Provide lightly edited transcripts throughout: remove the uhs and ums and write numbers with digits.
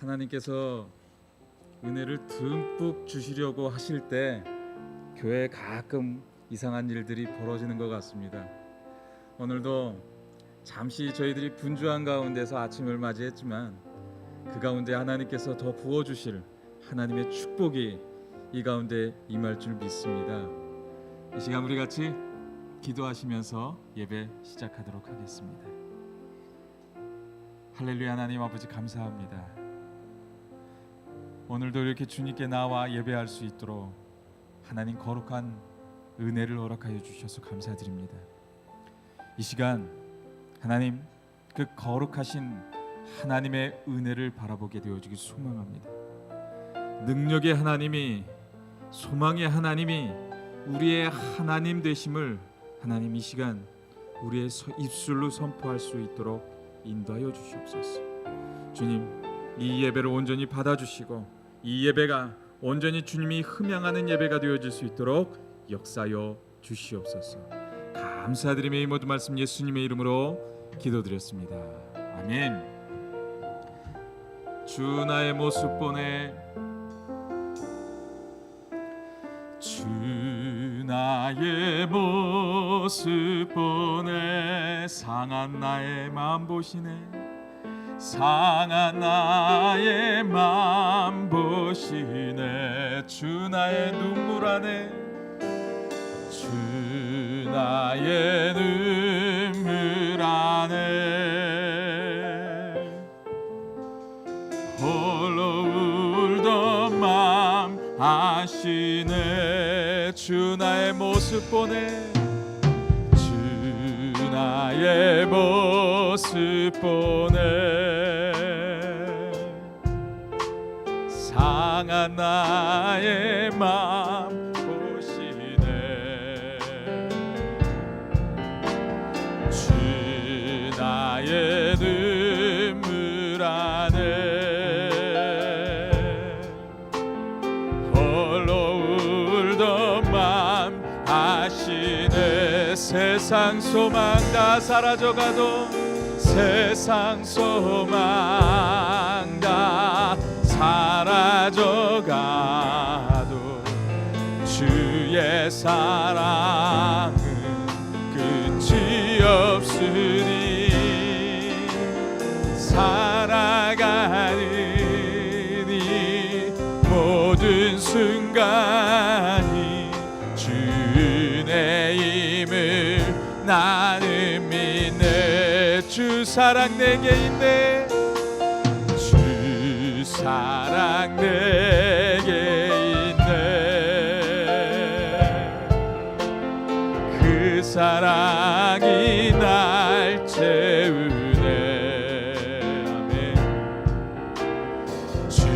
하나님께서 은혜를 듬뿍 주시려고 하실 때 교회에 가끔 이상한 일들이 벌어지는 것 같습니다. 오늘도 잠시 저희들이 분주한 가운데서 아침을 맞이했지만 그 가운데 하나님께서 더 부어주실 하나님의 축복이 이 가운데 임할 줄 믿습니다. 이 시간 우리 같이 기도하시면서 예배 시작하도록 하겠습니다. 할렐루야. 하나님 아버지 감사합니다. 오늘도 이렇게 주님께 나와 예배할 수 있도록 하나님 거룩한 은혜를 허락하여 주셔서 감사드립니다. 이 시간 하나님 그 거룩하신 하나님의 은혜를 바라보게 되어주길 소망합니다. 능력의 하나님이, 소망의 하나님이 우리의 하나님 되심을 하나님 이 시간 우리의 입술로 선포할 수 있도록 인도하여 주시옵소서. 주님, 이 예배를 온전히 받아주시고 이 예배가 온전히 주님이 흠양하는 예배가 되어질 수 있도록 역사하여 주시옵소서. 감사드리며 이 모든 말씀 예수님의 이름으로 기도드렸습니다. 아멘. 주 나의 모습 보내, 주 나의 모습 보내, 상한 나의 마음 보시네, 상한 나의 마음 보시네. 주 나의 눈물 안에, 주 나의 눈물 안에 홀로 울던 마음 아시네. 주 나의 모습 보내, 주 나의 모습 보내, 상한 나의 마음 보시네. 주 나의 눈물 안에 홀로 울던 마음 아시네. 세상 소망 다 사라져가도, 세상 소망 다 사라져가도 주의 사랑은 끝이 없으니, 살아가는 이 모든 순간이 주의 힘을 나는 믿네. 주 사랑 내게 있네, 주 사랑 내게 있네. 그 사랑이 날 채우네. 아멘. 주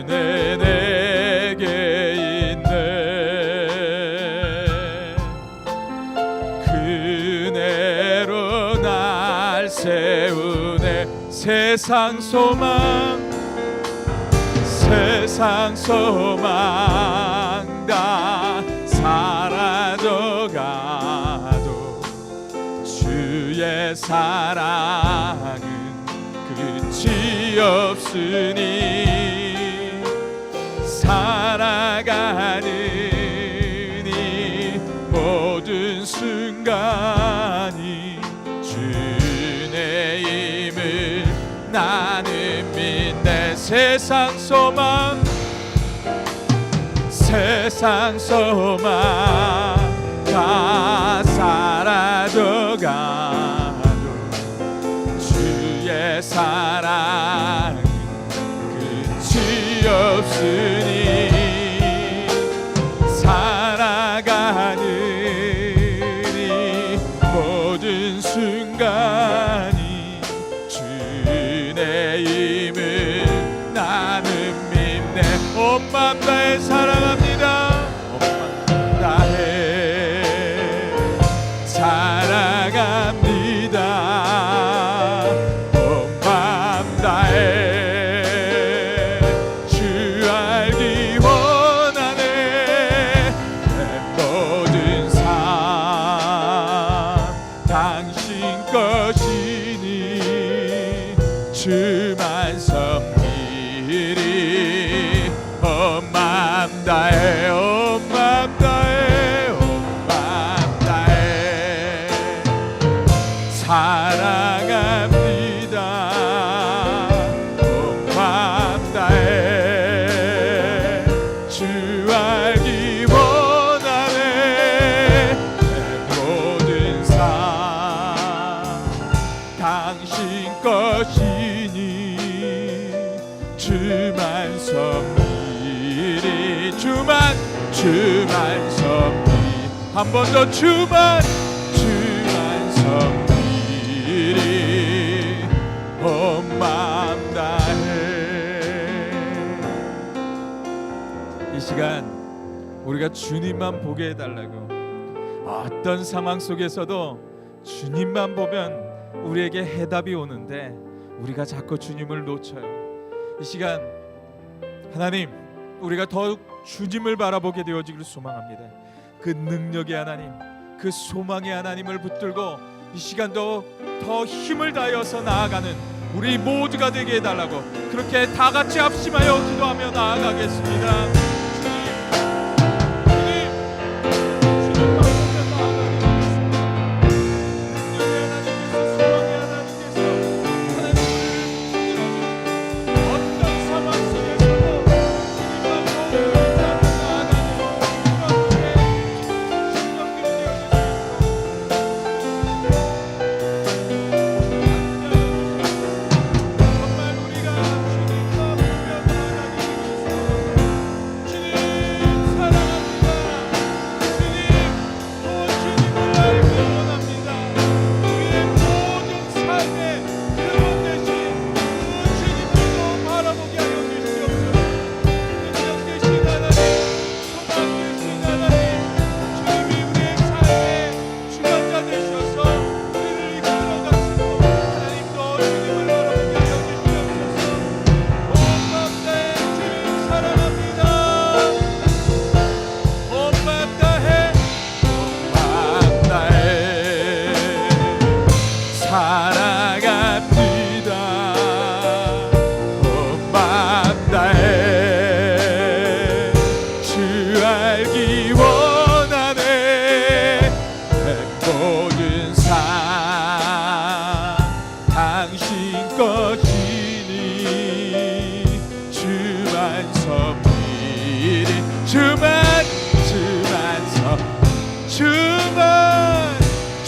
내게 있네. 그네로 날 세우네. 세상 소망, 세상 소망 다 사라져가도 주의 사랑은 끝이 없으니, 살아가는 이 모든 순간이 주의 힘을 나는 믿네. 세상 소망, 세상 소망 다 사라져가도 주의 사랑 끝이 없으니, 살아가는 이 모든 순간이 주의 힘을 나는 믿네. 온 마음 다해 사랑합니다. 온 마음 다해 사랑합니다. 온 마음 다해 주 알기 원하네. 내 모든 삶 주만 섬기 한 번 더 주만 섬기리 온 마음 다해. 이 시간 우리가 주님만 보게 해달라고, 어떤 상황 속에서도 주님만 보면 우리에게 해답이 오는데 우리가 자꾸 주님을 놓쳐요. 이 시간 하나님, 우리가 더욱 주님을 바라보게 되어지기를 소망합니다. 그 능력의 하나님, 그 소망의 하나님을 붙들고 이 시간도 더 힘을 다하여서 나아가는 우리 모두가 되게 해달라고, 그렇게 다 같이 합심하여 기도하며 나아가겠습니다.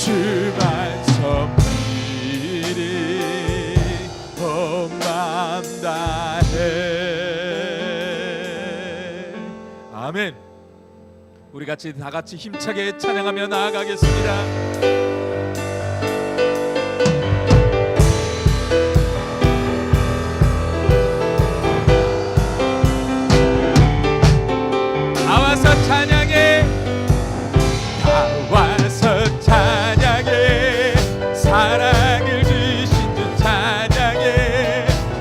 주만 섬기리 온 마음 다해. 아멘. 우리 같이 다 같이 힘차게 찬양하며 나아가겠습니다.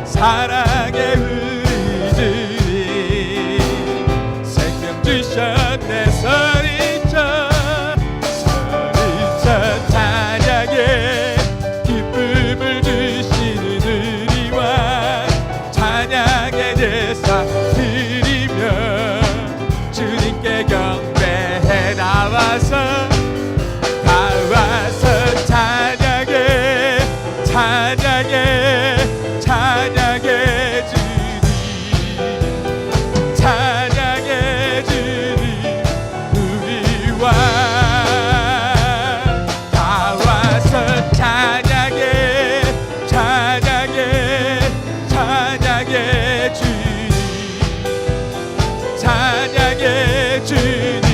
사랑의 우리 주님 생명 주셨네. 소리쳐 찬양해. 기쁨을 주시는 우리와 찬양의 제사 드리며 주님께 경배해. 나와서 찬양해 찬양해 찬양해 주님 찬양해 주님 우리와 다 와서 찬양해 찬양해 찬양해 주님 찬양해 주님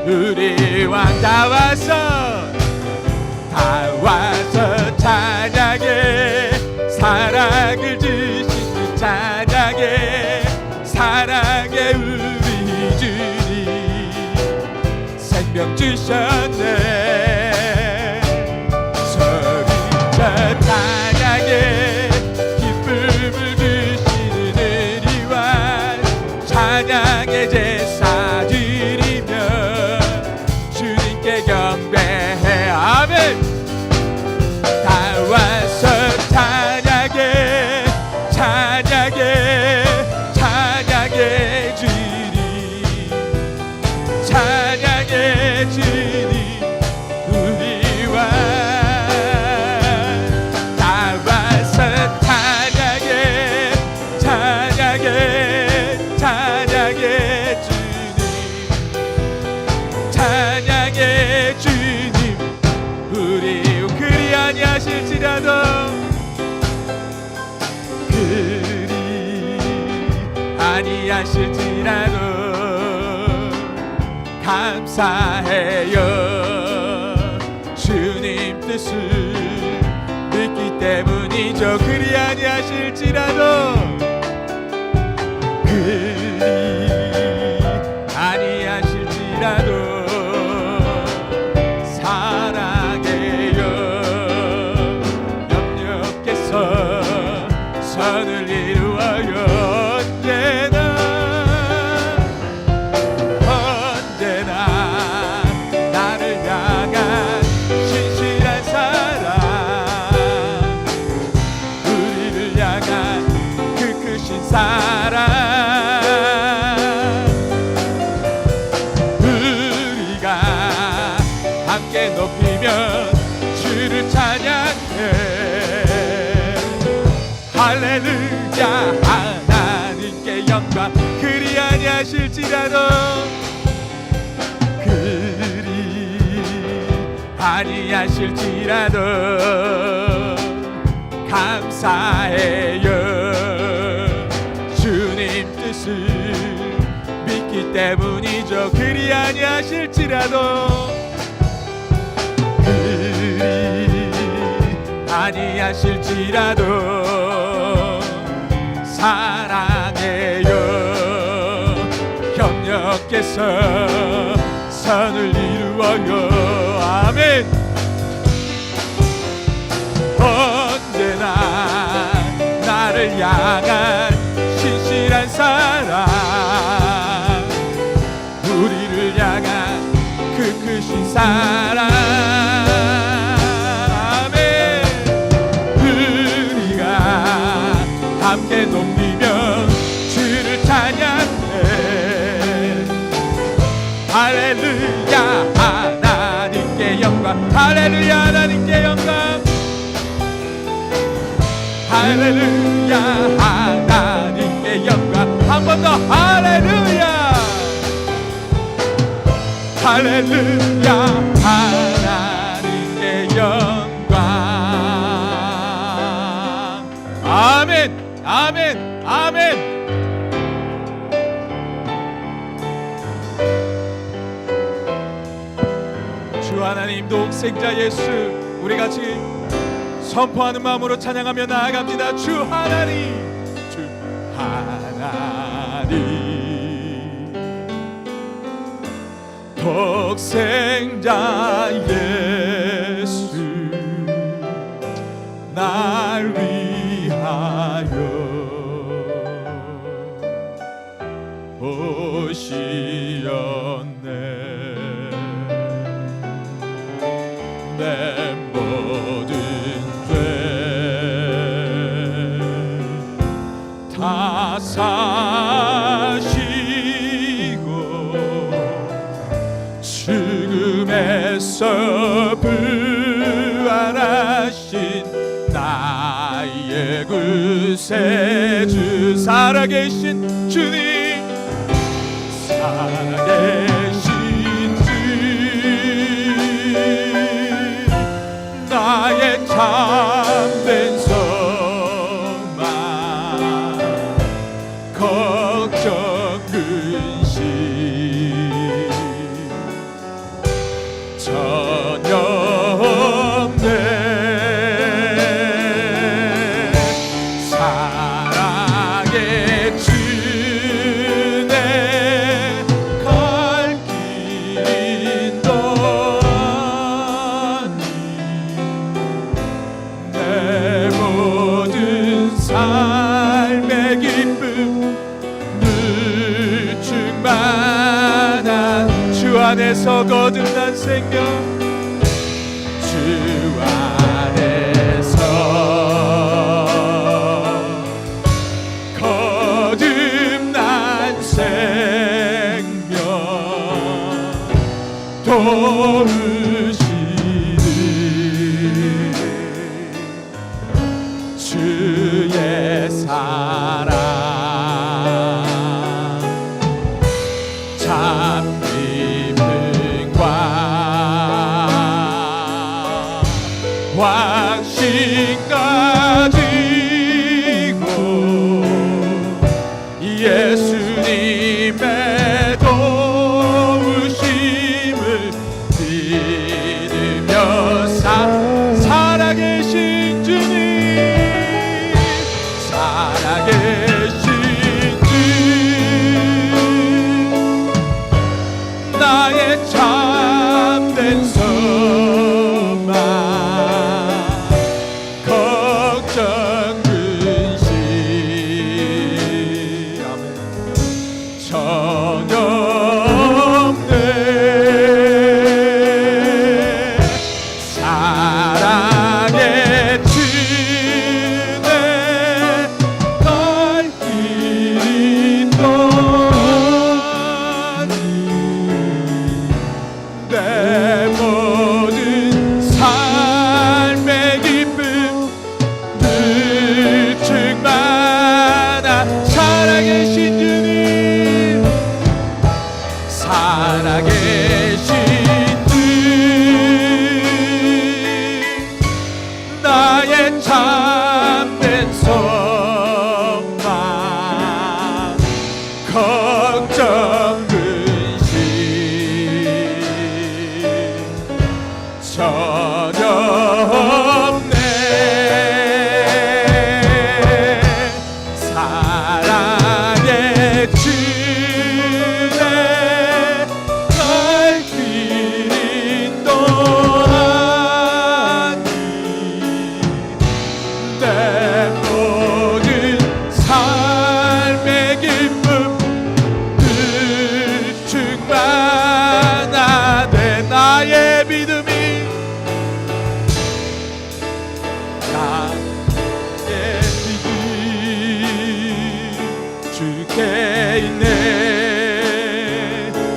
우리 왕 다 와서 찬양해. 사랑을 주신 찬양해. 사랑의 우리 주님 생명 주셨네. 소리쳐 찬양해. 기쁨을 주시는 우리와 찬양의 제사 드리며 주님께 경배해. 아멘. 다 와서 찬양해 찬양해 찬양해 주님 찬양해 주님 우리와 다 와서 찬양해 찬양해 찬양해 주님 찬양해 주님 우리 그리 아니하실지라도 아니하실지라도 감사해요. 주님 뜻을 믿기 때문이죠. 그리 아니하실지라도 사랑해요. 염려께서 선을 이루어요. 언제나 나를 향한 신실한 사랑, 우리를 향한 그 크신 사랑, 우리가 함께 높이면 주를 찬양해. 할렐루야. 하나님께 영광. 그리 아니하실지라도 감사해요. 주님 뜻을 믿기 때문이죠. 그리 아니하실지라도 사랑해요. 협력해서 선을 이루어요. 아멘. 언제나 나를 향한 신실한 사랑, 우리를 향한 그 크신 사랑, 아멘. 우리가 함께 높이며 주를 찬양해. 할렐루야. 하나님께 영광. 할렐루야. 하나님께 영광. 할렐루야. 하나님께 영광. 한 번 더. 할렐루야. 할렐루야. 하나님께 영광. 아멘. 아멘. 아멘. 주 하나님 독생자 예수, 우리 같이 선포하는 마음으로 찬양하며 나아갑니다. 주 하나님, 주 하나님, 독생자 예수, 날 위하여 오시었네. 내 모든 죄 다 사시고 죽음에서 부활하신 나의 구세주, 살아계신 주님, 살아계신 주, 나의 참된 소망, 걱정 근심 전혀 없네. 사랑의 주내 갈 길 너니 내 모든 삶의 기쁨 늘 충만한 주 안에서 거듭난 생명, 주 안에서 거듭난 생명 도우시는 주의 사랑 참 왕신 가지고 예수님의 도우심 전혀 없네. 사랑의 주내 갈 길이 또 아니 내 모든 삶의 기쁨 충만하네. 나의 믿음이 주께 있네.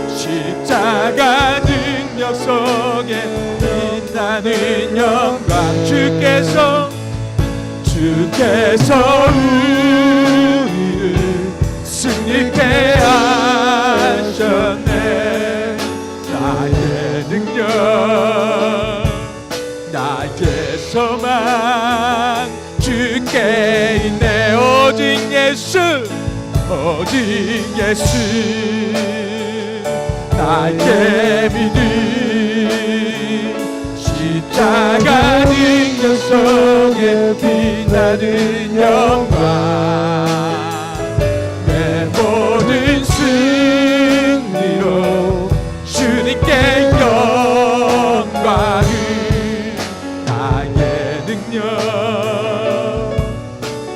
십자가 능력 속에 빛나는 영광. 주께서 우리를 승리케 하셨네. 나의 능력 나의 소망 주께 있네. 오직 예수 오직 예수 나의 믿음. 십자가 능력 속에 빛나는 영광. 내 모든 승리로 주님께 영광을. 나의 능력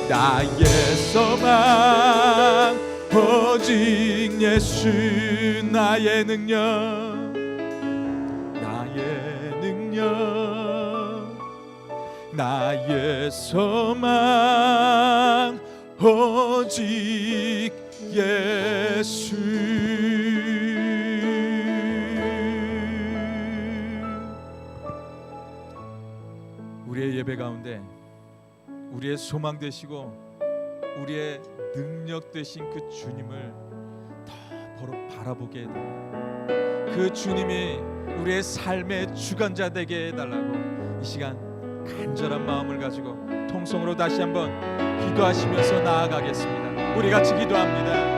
나의 소망 오직 예수. 나의 능력 나의 소망 오직 예수. 우리의 예배 가운데 우리의 소망 되시고 우리의 능력 되신 그 주님을 더 바라보게 해달라고, 그 주님이 우리의 삶의 주관자 되게 해달라고 이 시간 간절한 마음을 가지고 통성으로 다시 한번 기도하시면서 나아가겠습니다. 우리 같이 기도합니다.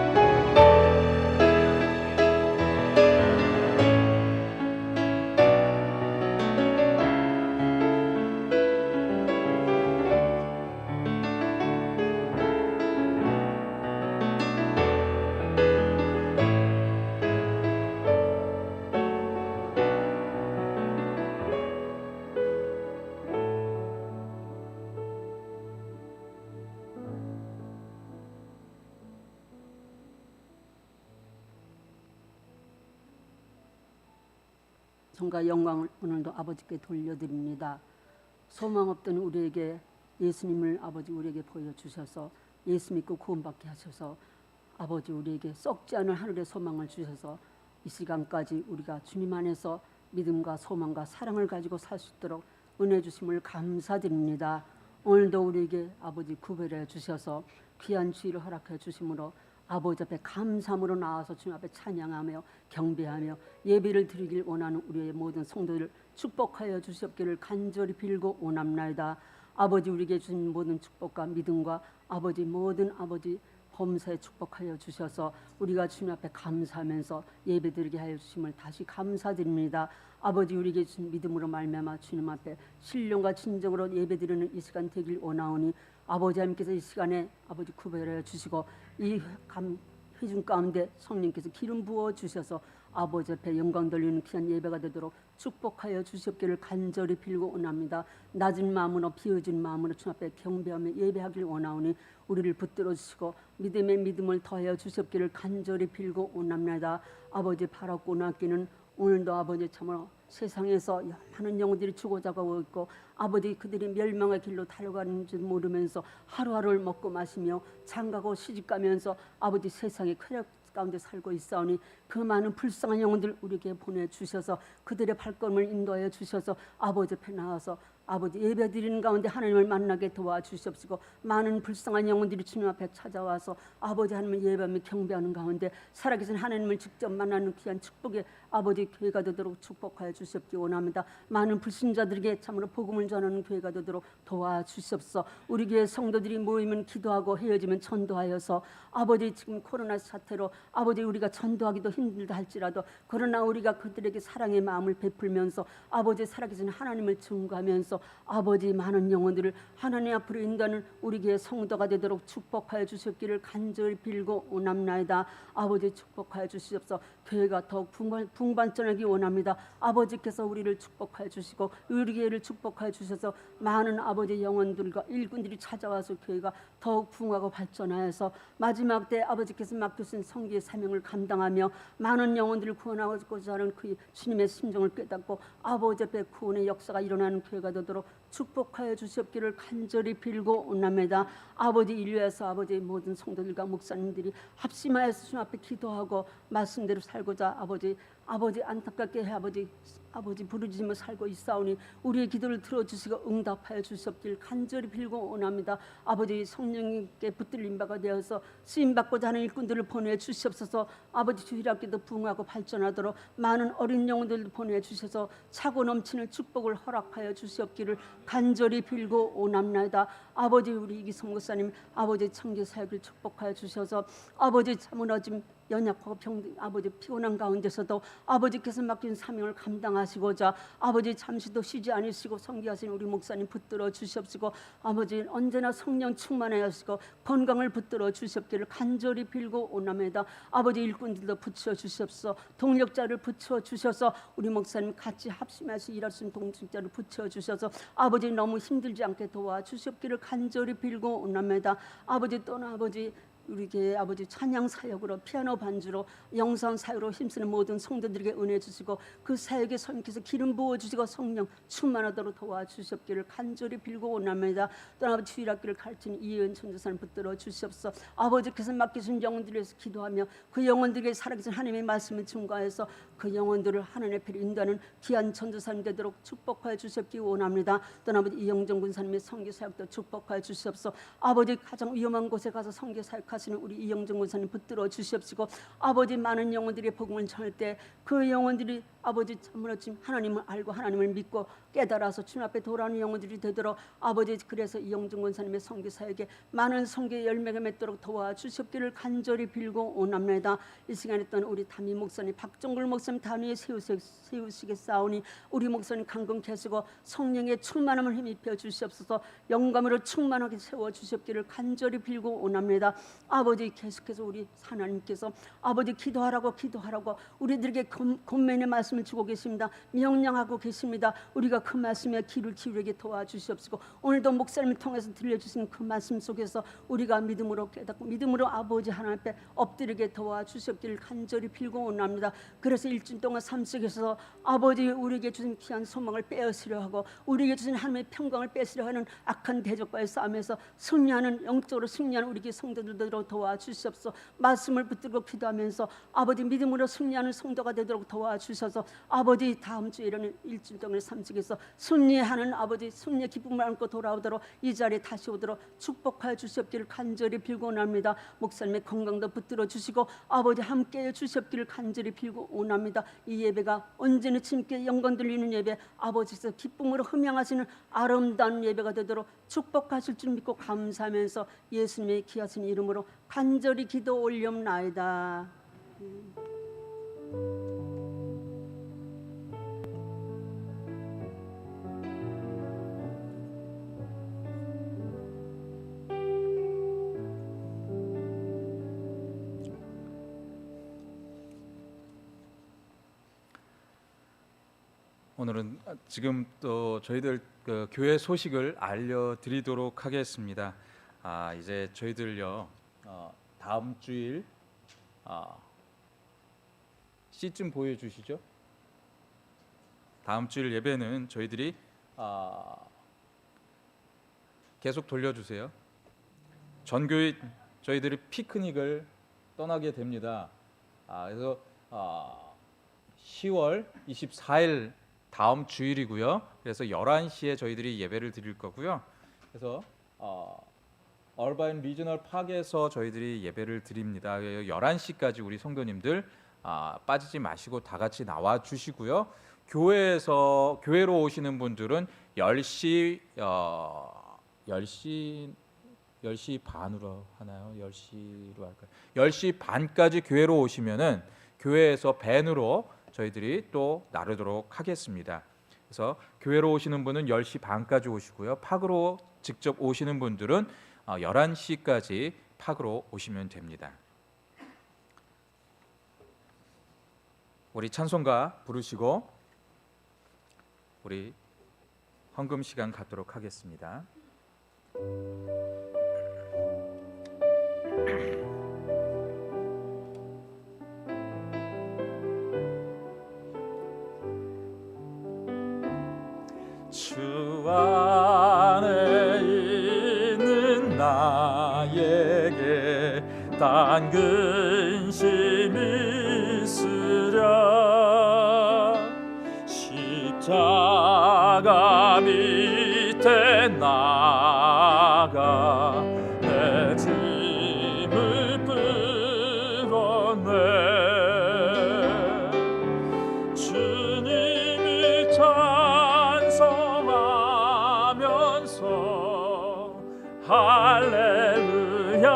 성과 영광을 오늘도 아버지께 돌려드립니다. 소망 없던 우리에게 예수님을 아버지 우리에게 보여주셔서 예수 믿고 구원받게 하셔서 아버지 우리에게 썩지 않을 하늘의 소망을 주셔서 이 시간까지 우리가 주님 안에서 믿음과 소망과 사랑을 가지고 살 수 있도록 은혜 주심을 감사드립니다. 오늘도 우리에게 아버지 구별해 주셔서 귀한 주의를 허락해 주심으로 아버지 앞에 감사함으로 나와서 주님 앞에 찬양하며 경배하며 예배를 드리길 원하는 우리의 모든 성도들을 축복하여 주시옵기를 간절히 빌고 원합나이다. 아버지 우리에게 주신 모든 축복과 믿음과 아버지 모든 아버지 범사에 축복하여 주셔서 우리가 주님 앞에 감사하면서 예배드리게 하여 주심을 다시 감사드립니다. 아버지 우리에게 주신 믿음으로 말미암아 주님 앞에 신령과 진정으로 예배드리는 이 시간 되길 원하오니 아버지 하나님께서 이 시간에 아버지 구별하여 주시고 이 회중 가운데 성령께서 기름 부어 주셔서 아버지 앞에 영광 돌리는 귀한 예배가 되도록 축복하여 주시옵기를 간절히 빌고 원합니다. 낮은 마음으로 비어진 마음으로 주님 앞에 경배하며 예배하길 원하오니 우리를 붙들어 주시고 믿음의 믿음을 더하여 주시옵기를 간절히 빌고 원합니다. 아버지 바라고 낚기는 오늘도 아버지 참으로 세상에서 많은 영혼들이 죽어가고 있고 아버지 그들이 멸망의 길로 달려가는 줄 모르면서 하루하루를 먹고 마시며 장가고 시집가면서 아버지 세상의 쾌락 가운데 살고 있사오니 그 많은 불쌍한 영혼들 우리에게 보내주셔서 그들의 발걸음을 인도하여 주셔서 아버지 앞에 나와서 아버지 예배드리는 가운데 하나님을 만나게 도와주시옵시고 많은 불쌍한 영혼들이 주님 앞에 찾아와서 아버지 하나님을 예배하며 경배하는 가운데 살아계신 하나님을 직접 만나는 귀한 축복의 아버지 교회가 되도록 축복하여 주시옵기 원합니다. 많은 불신자들에게 참으로 복음을 전하는 교회가 되도록 도와주시옵소서. 우리 교회 성도들이 모이면 기도하고 헤어지면 전도하여서 아버지 지금 코로나 사태로 아버지 우리가 전도하기도 힘들다 할지라도 그러나 우리가 그들에게 사랑의 마음을 베풀면서 아버지 살아계신 하나님을 증거하면서 아버지 많은 영혼들을 하나님 앞으로 인도하는 우리 교회 성도가 되도록 축복하여 주시옵기를 간절히 빌고 원합나이다. 아버지 축복하여 주시옵소서. 교회가 더욱 풍반전하기 원합니다. 아버지께서 우리를 축복하여 주시고 우리 교회를 축복하여 주셔서 많은 아버지 영혼들과 일꾼들이 찾아와서 교회가 더욱 풍하고 발전하여서 마지막 때 아버지께서 맡겨주신 성기의 사명을 감당하며 많은 영혼들을 구원하고자 하는 그 주님의 심정을 깨닫고 아버지 앞에 구원의 역사가 일어나는 교회가 되도록 축복하여 주시옵기를 간절히 빌고 원합니다. 아버지 인류에서 아버지 모든 성도들과 목사님들이 합심하여서 주님 앞에 기도하고 말씀대로 살고자 아버지 안타깝게 해 아버지 부르짖으며 살고 있사오니 우리의 기도를 들어주시고 응답하여 주시옵길 간절히 빌고 원합니다. 아버지 성령님께 붙들린 바가 되어서 쓰임받고자 하는 일꾼들을 보내주시옵소서. 아버지 주일학교도 부흥하고 발전하도록 많은 어린 영혼들도 보내주셔서 차고 넘치는 축복을 허락하여 주시옵기를 간절히 빌고 원합니다. 아버지 우리 이기성 목사님 아버지 청교 사역을 축복하여 주셔서 아버지 참으러짐 연약하고 아버지 피곤한 가운데서도 아버지께서 맡긴 사명을 감당하시고자 아버지 잠시도 쉬지 않으시고 섬기하신 우리 목사님 붙들어 주시옵시고 아버지 언제나 성령 충만하시고 건강을 붙들어 주시옵기를 간절히 빌고 원합니다. 아버지 일꾼들도 붙여 주시옵소서. 동력자를 붙여 주셔서 우리 목사님 같이 합심해서 일하시는 동력자를 붙여 주셔서 아버지 너무 힘들지 않게 도와주시옵기를 간절히 빌고 원합니다. 아버지 또는 아버지 우리 교회 아버지 찬양 사역으로 피아노 반주로 영상 사역으로 힘쓰는 모든 성도들에게 은혜 주시고 그 사역에 성령께서 기름 부어 주시고 성령 충만하도록 도와주시옵기를 간절히 빌고 원합니다. 또 아버지 주일학교를 가르치는 이혜은 전도사님 붙들어 주시옵소서. 아버지께서 맡기신 영혼들을 위해서 기도하며 그 영혼들에게 살아계신 하나님의 말씀을 증거해서 그 영혼들을 하나님의 앞에 인도하는 귀한 전도사님 되도록 축복하여 주시옵기 원합니다. 또 아버지 이영정 군사님의 선교 사역도 축복하여 주시옵소서. 아버지 가장 위험한 곳에 가서 선교 사역 하시는 우리 이영정 권사님 붙들어 주시옵시고 아버지 많은 영혼들의 복음을 전할 때 그 영혼들이 아버지 참으로 지금 하나님을 알고 하나님을 믿고 깨달아서 주님 앞에 돌아오는 영혼들이 되도록 아버지 그래서 이영정 권사님의 선교 사역에 많은 선교의 열매가 맺도록 도와주시옵기를 간절히 빌고 원합니다. 이 시간에 또한 우리 담임 목사님 박정글 목사님 단위에 세우시겠사오니 우리 목사님 강건케 하시고 성령의 충만함을 힘입혀 주시옵소서. 영감으로 충만하게 세워주시옵기를 간절히 빌고 원합니다. 아버지 계속해서 우리 하나님께서 아버지 기도하라고 우리들에게 권면의 말씀을 주고 계십니다. 명령하고 계십니다. 우리가 그 말씀에 귀를 기울이게 도와주시옵시고 오늘도 목사님을 통해서 들려주신 그 말씀 속에서 우리가 믿음으로 깨닫고 믿음으로 아버지 하나님 앞에 엎드리게 도와주시옵기를 간절히 빌고 원합니다. 그래서 일주일 동안 삶 속에서 아버지 우리에게 주신 귀한 소망을 빼앗으려 하고 우리에게 주신 하나님의 평강을 뺏으려 하는 악한 대적과의 싸움에서 승리하는 영적으로 승리하는 우리 성도들도 도와주시옵소서. 말씀을 붙들고 기도하면서 아버지 믿음으로 승리하는 성도가 되도록 도와주셔서 아버지 다음 주에 이르는 일주일 동안의 삶 속에서 승리하는 아버지 승리의 기쁨을 안고 돌아오도록 이 자리에 다시 오도록 축복하여 주시옵기를 간절히 빌고 원합니다. 목사님의 건강도 붙들어 주시고 아버지 함께해 주시옵기를 간절히 빌고 원합니다. 이 예배가 언제나 주님께 영광 돌리는 예배 아버지께서 기쁨으로 흠양하시는 아름다운 예배가 되도록 축복하실 줄 믿고 감사하면서 예수님의 귀하신 이름으로 간절히 기도 올리옵나이다. 오늘은 지금 또 저희들 그 교회 소식을 알려드리도록 하겠습니다. 이제 저희들요 다음 주일 시쯤 보여주시죠. 다음 주일 예배는 저희들이 계속 돌려주세요. 전교회 저희들이 피크닉을 떠나게 됩니다. 그래서 10월 24일 다음 주일이고요. 그래서 11시에 저희들이 예배를 드릴 거고요. 그래서 얼바인 리저널 파크에서 저희들이 예배를 드립니다. 11시까지 우리 성도님들 빠지지 마시고 다 같이 나와 주시고요. 교회로 오시는 분들은 10시 반으로 하나요? 10시로 할까요? 10시 반까지 교회로 오시면은 교회에서 밴으로 저희들이 또 나르도록 하겠습니다. 그래서 교회로 오시는 분은 10시 반까지 오시고요. 팍으로 직접 오시는 분들은 11시까지 팍으로 오시면 됩니다. 우리 찬송가 부르시고 우리 헌금 시간 갖도록 하겠습니다. 주 안에 있는 나에게 단 근심이 있으랴 십자가 밑에 나가 내 짐을 풀어내 주님이 찬송하면서 할렐루야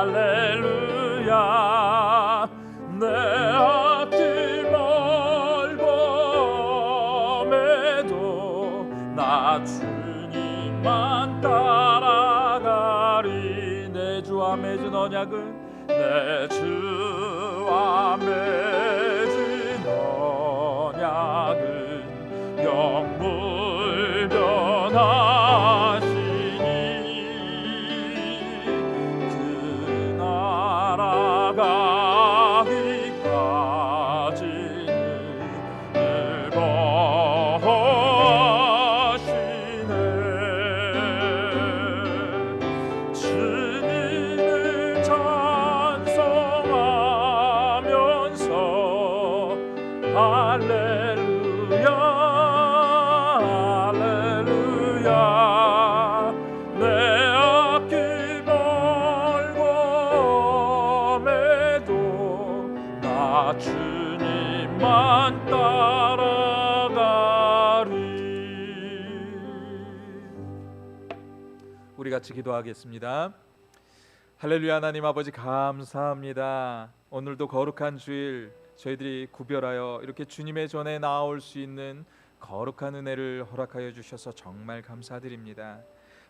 할렐루야 내 앞길 멀고 나 주님만 따라가리 내 주와 맺은 언약은 내 주와 맺은 언약은 영불 변하시니 그 나라 가기까지는 늘 주님을 찬송하면서 할렐루야 할렐루야 내 앞길 멀고매도 나 주님만 따라가리. 우리 같이 기도하겠습니다. 할렐루야. 하나님 아버지 감사합니다. 오늘도 거룩한 주일 저희들이 구별하여 이렇게 주님의 전에 나올 수 있는 거룩한 은혜를 허락하여 주셔서 정말 감사드립니다.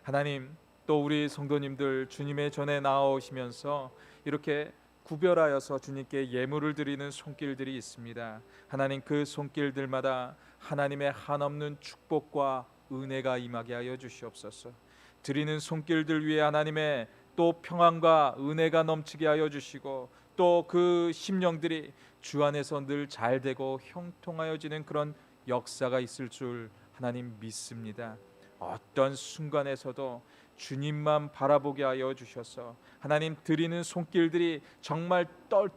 하나님 또 우리 성도님들 주님의 전에 나오시면서 이렇게 구별하여서 주님께 예물을 드리는 손길들이 있습니다. 하나님 그 손길들마다 하나님의 한없는 축복과 은혜가 임하게 하여 주시옵소서. 드리는 손길들 위에 하나님의 또 평안과 은혜가 넘치게 하여 주시고 또 그 심령들이 주 안에서 늘 잘되고 형통하여지는 그런 역사가 있을 줄 하나님 믿습니다. 어떤 순간에서도 주님만 바라보게 하여 주셔서 하나님 드리는 손길들이 정말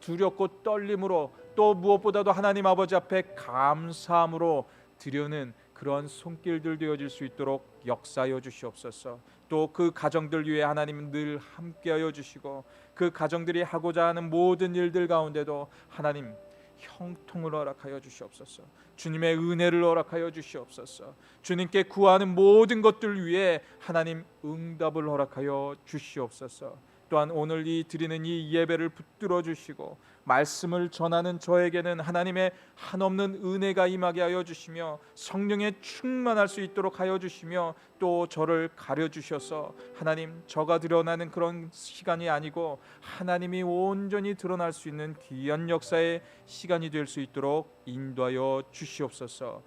두렵고 떨림으로 또 무엇보다도 하나님 아버지 앞에 감사함으로 드려는 그런 손길들 되어질 수 있도록 역사하여 주시옵소서. 또 그 가정들 위해 하나님 늘 함께하여 주시고 그 가정들이 하고자 하는 모든 일들 가운데도 하나님 형통을 허락하여 주시옵소서. 주님의 은혜를 허락하여 주시옵소서. 주님께 구하는 모든 것들 위해 하나님 응답을 허락하여 주시옵소서. 또한 오늘 드리는 이 예배를 붙들어 주시고 말씀을 전하는 저에게는 하나님의 한없는 은혜가 임하게 하여 주시며 성령에 충만할 수 있도록 하여 주시며 또 저를 가려 주셔서 하나님 저가 드러나는 그런 시간이 아니고 하나님이 온전히 드러날 수 있는 귀한 역사의 시간이 될 수 있도록 인도하여 주시옵소서.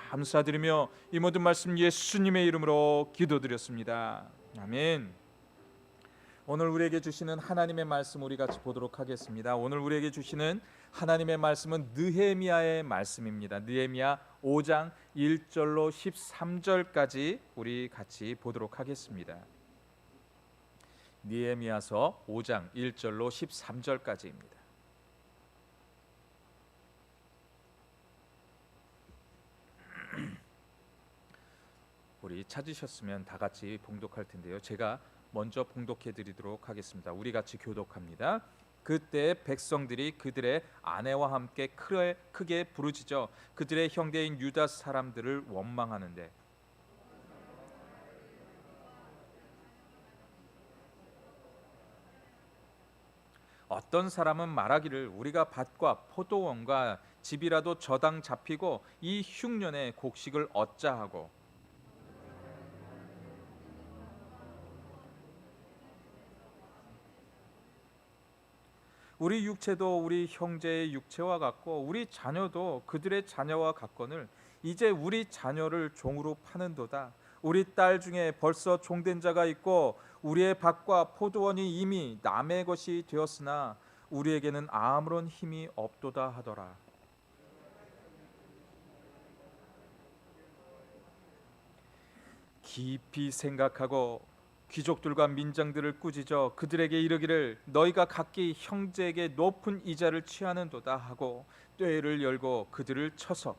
감사드리며 이 모든 말씀 예수님의 이름으로 기도드렸습니다. 아멘. 오늘 우리에게 주시는 하나님의 말씀 우리 같이 보도록 하겠습니다. 오늘 우리에게 주시는 하나님의 말씀은 느헤미야의 말씀입니다. 느헤미야 5장 1절로 13절까지 우리 같이 보도록 하겠습니다. 느헤미야서 5장 1절로 13절까지입니다. 찾으셨으면 다 같이 봉독할 텐데요. 제가 먼저 봉독해 드리도록 하겠습니다. 우리 같이 교독합니다. 그때 백성들이 그들의 아내와 함께 크게 부르짖어 그들의 형제인 유다 사람들을 원망하는데 어떤 사람은 말하기를 우리가 밭과 포도원과 집이라도 저당 잡히고 이 흉년에 곡식을 얻자 하고 우리 육체도 우리 형제의 육체와 같고 우리 자녀도 그들의 자녀와 같거늘 이제 우리 자녀를 종으로 파는도다. 우리 딸 중에 벌써 종된 자가 있고 우리의 밭과 포도원이 이미 남의 것이 되었으나 우리에게는 아무런 힘이 없도다 하더라. 깊이 생각하고 귀족들과 민장들을 꾸짖어 그들에게 이르기를 너희가 각기 형제에게 높은 이자를 취하는도다 하고 궤를 열고 그들을 쳐서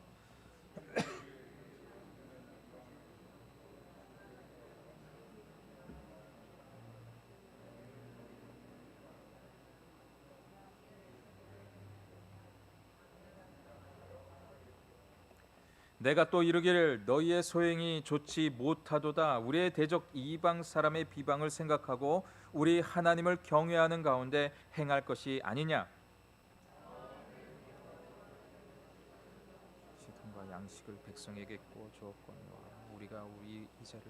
내가 또 이르기를 너희의 소행이 좋지 못하도다. 우리의 대적 이방 사람의 비방을 생각하고 우리 하나님을 경외하는 가운데 행할 것이 아니냐. 시돈과 양식을 백성에게 구워 주었거니와 우리가 우리 이자를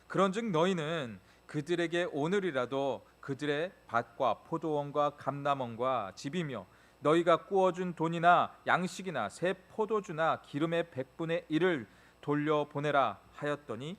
그런즉 너희는 그들에게 오늘이라도 그들의 밭과 포도원과 감람원과 집이며 너희가 구워준 돈이나 양식이나 새 포도주나 기름의 100분의 1을 돌려보내라 하였더니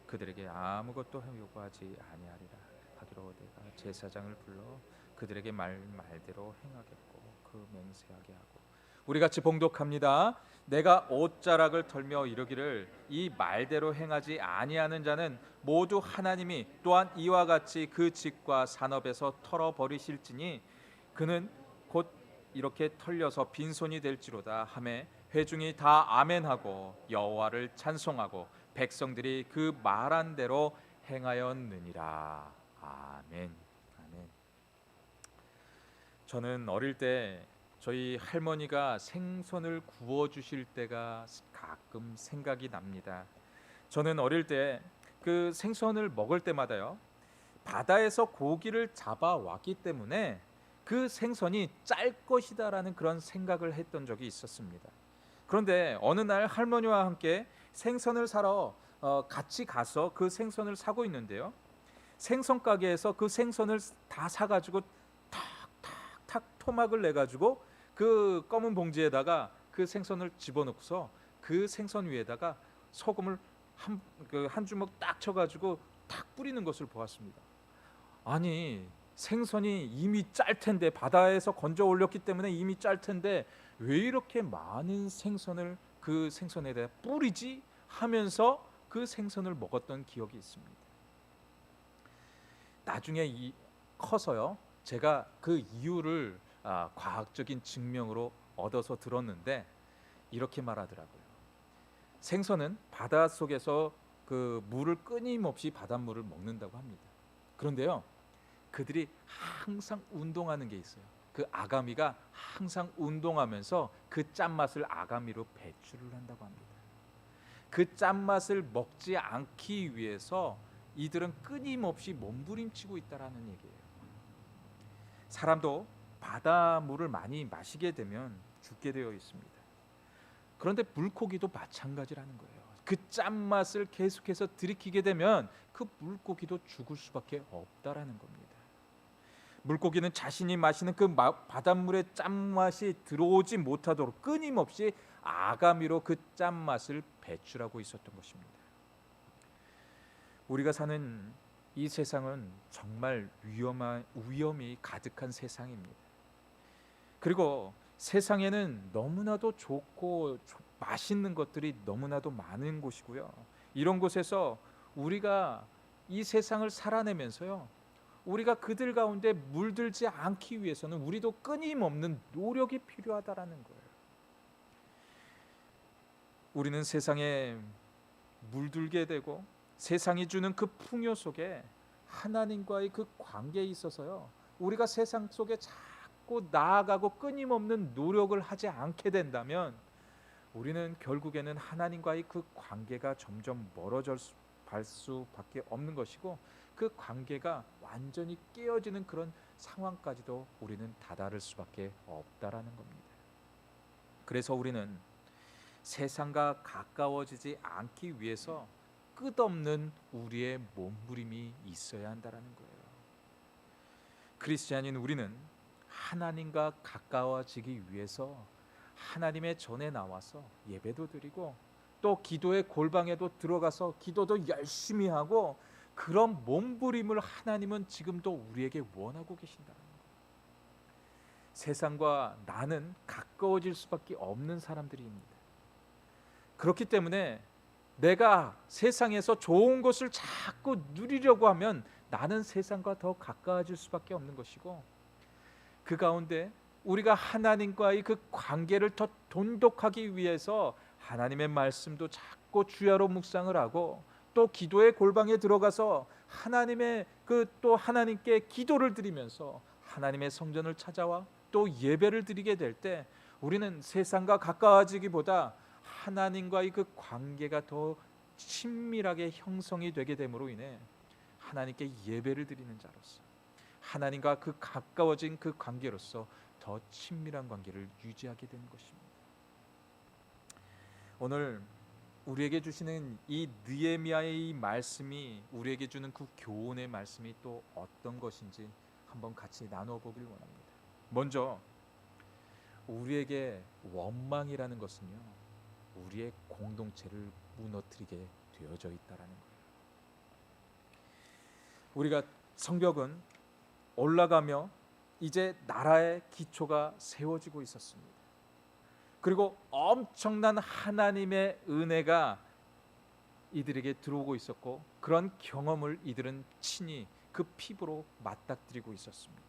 그들에게 아무것도 요구하지 아니하리라 하기로 내가 제사장을 불러 그들에게 말대로 행하겠고 그 맹세하게 하고 우리 같이 봉독합니다. 내가 옷자락을 털며 이르기를 이 말대로 행하지 아니하는 자는 모두 하나님이 또한 이와 같이 그 집과 산업에서 털어버리실지니 그는 곧 이렇게 털려서 빈손이 될지로다 하매 회중이 다 아멘하고 여호와를 찬송하고 백성들이 그 말한 대로 행하였느니라. 아멘. 아멘. 저는 어릴 때 저희 할머니가 생선을 구워 주실 때가 가끔 생각이 납니다. 저는 어릴 때 그 생선을 먹을 때마다요 바다에서 고기를 잡아 왔기 때문에 그 생선이 짤 것이다라는 그런 생각을 했던 적이 있었습니다. 그런데 어느 날 할머니와 함께 생선을 사러 같이 가서 그 생선을 사고 있는데요. 생선 가게에서 그 생선을 다 사가지고 탁탁탁 토막을 내가지고 그 검은 봉지에다가 그 생선을 집어넣고서 그 생선 위에다가 소금을 한 주먹 딱 쳐가지고 탁 뿌리는 것을 보았습니다. 아니 생선이 이미 짤 텐데 바다에서 건져 올렸기 때문에 이미 짤 텐데 왜 이렇게 많은 생선을 그 생선에 대해 뿌리지 하면서 그 생선을 먹었던 기억이 있습니다. 나중에 커서요 제가 그 이유를 과학적인 증명으로 얻어서 들었는데 이렇게 말하더라고요. 생선은 바닷속에서 그 물을 끊임없이 바닷물을 먹는다고 합니다. 그런데요 그들이 항상 운동하는 게 있어요. 그 아가미가 항상 운동하면서 그 짠맛을 아가미로 배출을 한다고 합니다. 그 짠맛을 먹지 않기 위해서 이들은 끊임없이 몸부림치고 있다라는 얘기예요. 사람도 바닷물을 많이 마시게 되면 죽게 되어 있습니다. 그런데 물고기도 마찬가지라는 거예요. 그 짠맛을 계속해서 들이키게 되면 그 물고기도 죽을 수밖에 없다라는 겁니다. 물고기는 자신이 마시는 그 바닷물의 짠맛이 들어오지 못하도록 끊임없이 아가미로 그 짠맛을 배출하고 있었던 것입니다. 우리가 사는 이 세상은 정말 위험이 가득한 세상입니다. 그리고 세상에는 너무나도 좋고 맛있는 것들이 너무나도 많은 곳이고요. 이런 곳에서 우리가 이 세상을 살아내면서요. 우리가 그들 가운데 물들지 않기 위해서는 우리도 끊임없는 노력이 필요하다라는 거예요. 우리는 세상에 물들게 되고 세상이 주는 그 풍요 속에 하나님과의 그 관계에 있어서요, 우리가 세상 속에 자꾸 나아가고 끊임없는 노력을 하지 않게 된다면 우리는 결국에는 하나님과의 그 관계가 점점 멀어져 갈 수밖에 없는 것이고, 그 관계가 완전히 깨어지는 그런 상황까지도 우리는 다다를 수밖에 없다라는 겁니다. 그래서 우리는 세상과 가까워지지 않기 위해서 끝없는 우리의 몸부림이 있어야 한다라는 거예요. 크리스찬인 우리는 하나님과 가까워지기 위해서 하나님의 전에 나와서 예배도 드리고 또 기도의 골방에도 들어가서 기도도 열심히 하고, 그런 몸부림을 하나님은 지금도 우리에게 원하고 계신다는 거예요. 세상과 나는 가까워질 수밖에 없는 사람들입니다. 그렇기 때문에 내가 세상에서 좋은 것을 자꾸 누리려고 하면 나는 세상과 더 가까워질 수밖에 없는 것이고, 그 가운데 우리가 하나님과의 그 관계를 더 돈독하기 위해서 하나님의 말씀도 자꾸 주야로 묵상을 하고 또 기도의 골방에 들어가서 하나님의 또 하나님께 기도를 드리면서 하나님의 성전을 찾아와 또 예배를 드리게 될 때 우리는 세상과 가까워지기보다 하나님과의 그 관계가 더 친밀하게 형성이 되게 됨으로 인해 하나님께 예배를 드리는 자로서 하나님과 그 가까워진 그 관계로서 더 친밀한 관계를 유지하게 되는 것입니다. 오늘 우리에게 주시는 이 느헤미야의 이 말씀이 우리에게 주는 그 교훈의 말씀이 또 어떤 것인지 한번 같이 나누어 보길 원합니다. 먼저 우리에게 원망이라는 것은요, 우리의 공동체를 무너뜨리게 되어져 있다라는 거예요. 우리가 성벽은 올라가며 이제 나라의 기초가 세워지고 있었습니다. 그리고 엄청난 하나님의 은혜가 이들에게 들어오고 있었고, 그런 경험을 이들은 친히 그 피부로 맞닥뜨리고 있었습니다.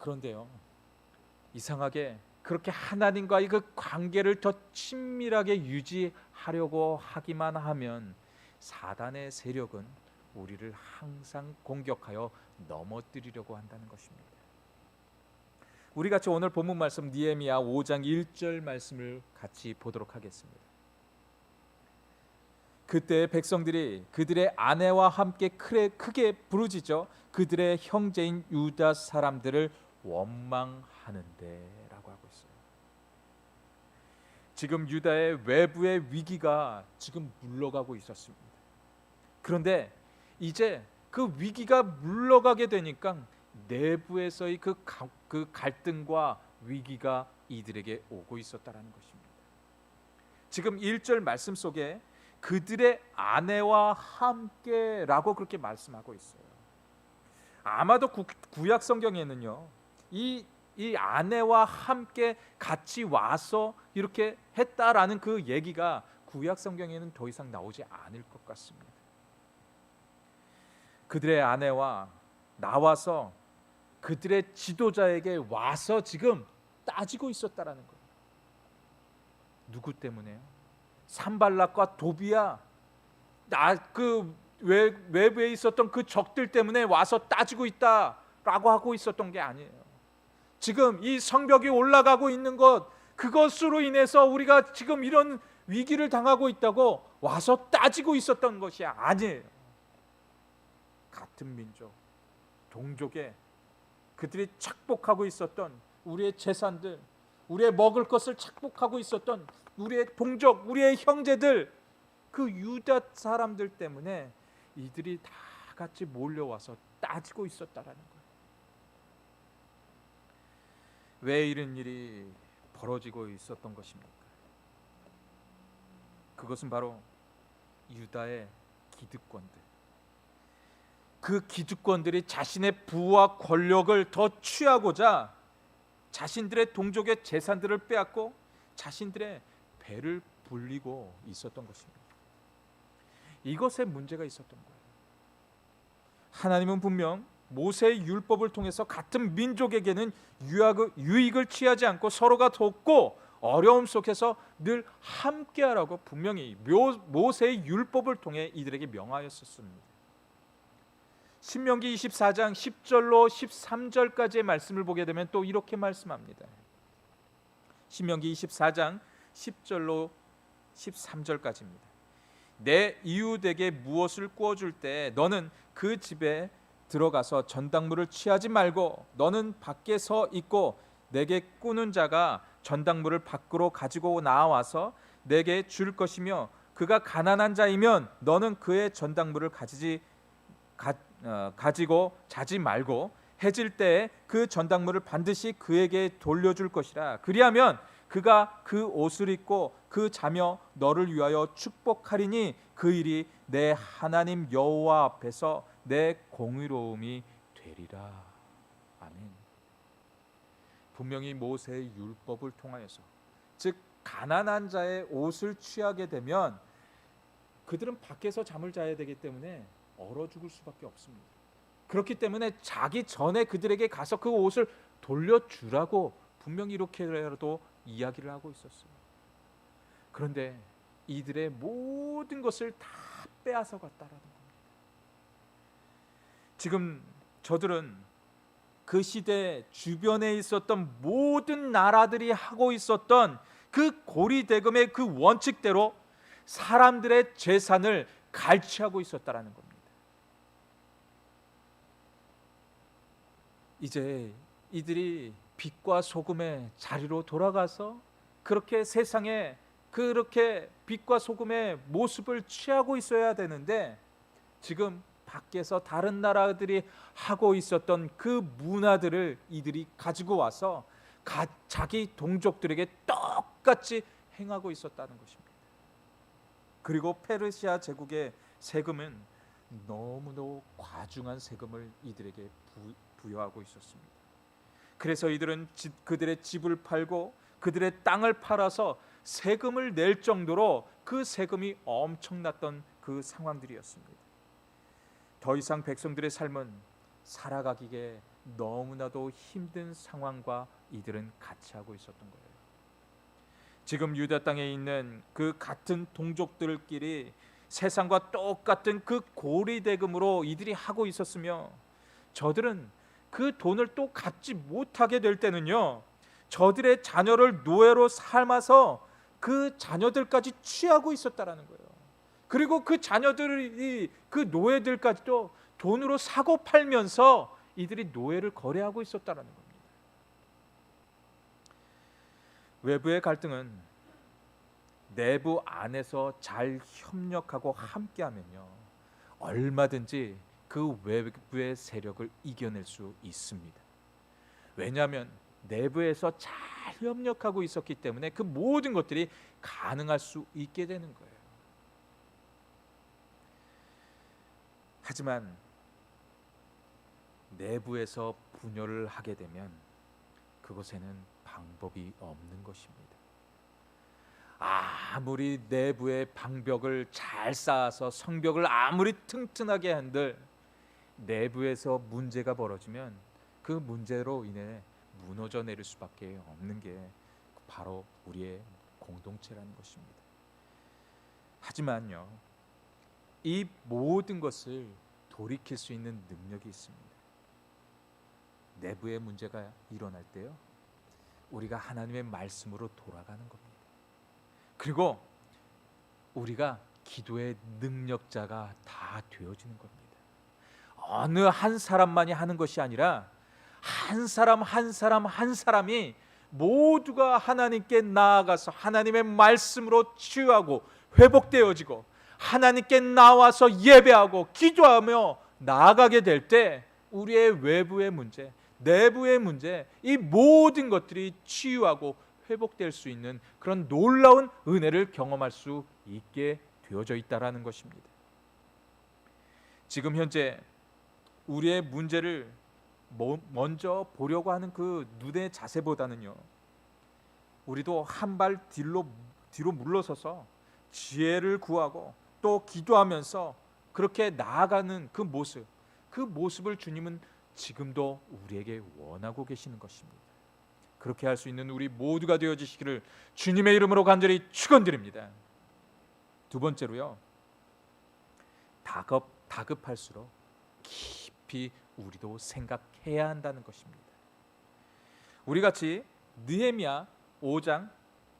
그런데요, 이상하게 그렇게 하나님과의 그 관계를 더 친밀하게 유지하려고 하기만 하면 사단의 세력은 우리를 항상 공격하여 넘어뜨리려고 한다는 것입니다. 우리 같이 오늘 본문 말씀 느헤미야 5장 1절 말씀을 같이 보도록 하겠습니다. 그때 백성들이 그들의 아내와 함께 크게 부르짖어 그들의 형제인 유다 사람들을 원망하는데 라고 하고 있어요. 지금 유다의 외부의 위기가 지금 물러가고 있었습니다. 그런데 이제 그 위기가 물러가게 되니까 내부에서의 그 갈등과 위기가 이들에게 오고 있었다라는 것입니다. 지금 1절 말씀 속에 그들의 아내와 함께라고 그렇게 말씀하고 있어요. 아마도 구약 성경에는요, 이 아내와 함께 같이 와서 이렇게 했다라는 그 얘기가 구약 성경에는 더 이상 나오지 않을 것 같습니다. 그들의 아내와 나와서 그들의 지도자에게 와서 지금 따지고 있었다라는 거예요. 누구 때문에요? 산발락과 도비야, 그 외부에 있었던 그 적들 때문에 와서 따지고 있다라고 하고 있었던 게 아니에요. 지금 이 성벽이 올라가고 있는 것, 그것으로 인해서 우리가 지금 이런 위기를 당하고 있다고 와서 따지고 있었던 것이 아니에요. 같은 민족, 동족에 그들이 착복하고 있었던 우리의 재산들, 우리의 먹을 것을 착복하고 있었던 우리의 동족, 우리의 형제들, 그 유다 사람들 때문에 이들이 다 같이 몰려와서 따지고 있었다라는 거예요. 왜 이런 일이 벌어지고 있었던 것입니까? 그것은 바로 유다의 기득권들, 그 기득권들이 자신의 부와 권력을 더 취하고자 자신들의 동족의 재산들을 빼앗고 자신들의 배를 불리고 있었던 것입니다. 이것에 문제가 있었던 거예요. 하나님은 분명 모세의 율법을 통해서 같은 민족에게는 유익을 취하지 않고 서로가 돕고 어려움 속에서 늘 함께하라고 분명히 모세의 율법을 통해 이들에게 명하였었습니다. 신명기 24장 10절로 13절까지의 말씀을 보게 되면 또 이렇게 말씀합니다. 신명기 24장 10절로 13절까지입니다. 내 이웃에게 무엇을 구워줄 때 너는 그 집에 들어가서 전당물을 취하지 말고 너는 밖에 서 있고 내게 꾸는 자가 전당물을 밖으로 가지고 나와서 내게 줄 것이며 그가 가난한 자이면 너는 그의 전당물을 가지고 자지 말고 해질 때에 그 전당물을 반드시 그에게 돌려줄 것이라. 그리하면 그가 그 옷을 입고 그 자며 너를 위하여 축복하리니 그 일이 내 하나님 여호와 앞에서 내 공의로움이 되리라. 아멘. 분명히 모세의 율법을 통하여서, 즉 가난한 자의 옷을 취하게 되면 그들은 밖에서 잠을 자야 되기 때문에 얼어 죽을 수밖에 없습니다. 그렇기 때문에 자기 전에 그들에게 가서 그 옷을 돌려주라고 분명히 이렇게라도 이야기를 하고 있었어요. 그런데 이들의 모든 것을 다 빼앗아 갔다라는 겁니다. 지금 저들은 그 시대 주변에 있었던 모든 나라들이 하고 있었던 그 고리대금의 그 원칙대로 사람들의 재산을 갈취하고 있었다라는 겁니다. 이제 이들이 빛과 소금의 자리로 돌아가서 그렇게 세상에 그렇게 빛과 소금의 모습을 취하고 있어야 되는데, 지금 밖에서 다른 나라들이 하고 있었던 그 문화들을 이들이 가지고 와서 자기 동족들에게 똑같이 행하고 있었다는 것입니다. 그리고 페르시아 제국의 세금은 너무도 과중한 세금을 이들에게 부여하고 있었습니다. 그래서 이들은 그들의 집을 팔고 그들의 땅을 팔아서 세금을 낼 정도로 그 세금이 엄청났던 그 상황들이었습니다. 더 이상 백성들의 삶은 살아가기에 너무나도 힘든 상황과 이들은 같이 하고 있었던 거예요. 지금 유다 땅에 있는 그 같은 동족들끼리 세상과 똑같은 그 고리대금으로 이들이 하고 있었으며, 저들은 그 돈을 또 갚지 못하게 될 때는요, 저들의 자녀를 노예로 삶아서 그 자녀들까지 취하고 있었다라는 거예요. 그리고 그 자녀들이 그 노예들까지도 돈으로 사고 팔면서 이들이 노예를 거래하고 있었다라는 겁니다. 외부의 갈등은 내부 안에서 잘 협력하고 함께하면요, 얼마든지 그 외부의 세력을 이겨낼 수 있습니다. 왜냐하면 내부에서 잘 협력하고 있었기 때문에 그 모든 것들이 가능할 수 있게 되는 거예요. 하지만 내부에서 분열을 하게 되면 그것에는 방법이 없는 것입니다. 아무리 내부의 방벽을 잘 쌓아서 성벽을 아무리 튼튼하게 한들 내부에서 문제가 벌어지면 그 문제로 인해 무너져 내릴 수밖에 없는 게 바로 우리의 공동체라는 것입니다. 하지만요, 이 모든 것을 돌이킬 수 있는 능력이 있습니다. 내부의 문제가 일어날 때요, 우리가 하나님의 말씀으로 돌아가는 겁니다. 그리고 우리가 기도의 능력자가 다 되어지는 겁니다. 어느 한 사람만이 하는 것이 아니라 한 사람 한 사람이 모두가 하나님께 나아가서 하나님의 말씀으로 치유하고 회복되어지고 하나님께 나와서 예배하고 기도하며 나아가게 될 때 우리의 외부의 문제, 내부의 문제, 이 모든 것들이 치유하고 회복될 수 있는 그런 놀라운 은혜를 경험할 수 있게 되어져 있다라는 것입니다. 지금 현재 우리의 문제를 먼저 보려고 하는 그 눈의 자세보다는요, 우리도 한 발 뒤로 물러서서 지혜를 구하고 또 기도하면서 그렇게 나아가는 그 모습을 주님은 지금도 우리에게 원하고 계시는 것입니다. 그렇게 할 수 있는 우리 모두가 되어주시기를 주님의 이름으로 간절히 축원드립니다. 두 번째로요, 다급할수록 깊이 우리도 생각해야 한다는 것입니다. 우리 같이 느헤미야 5장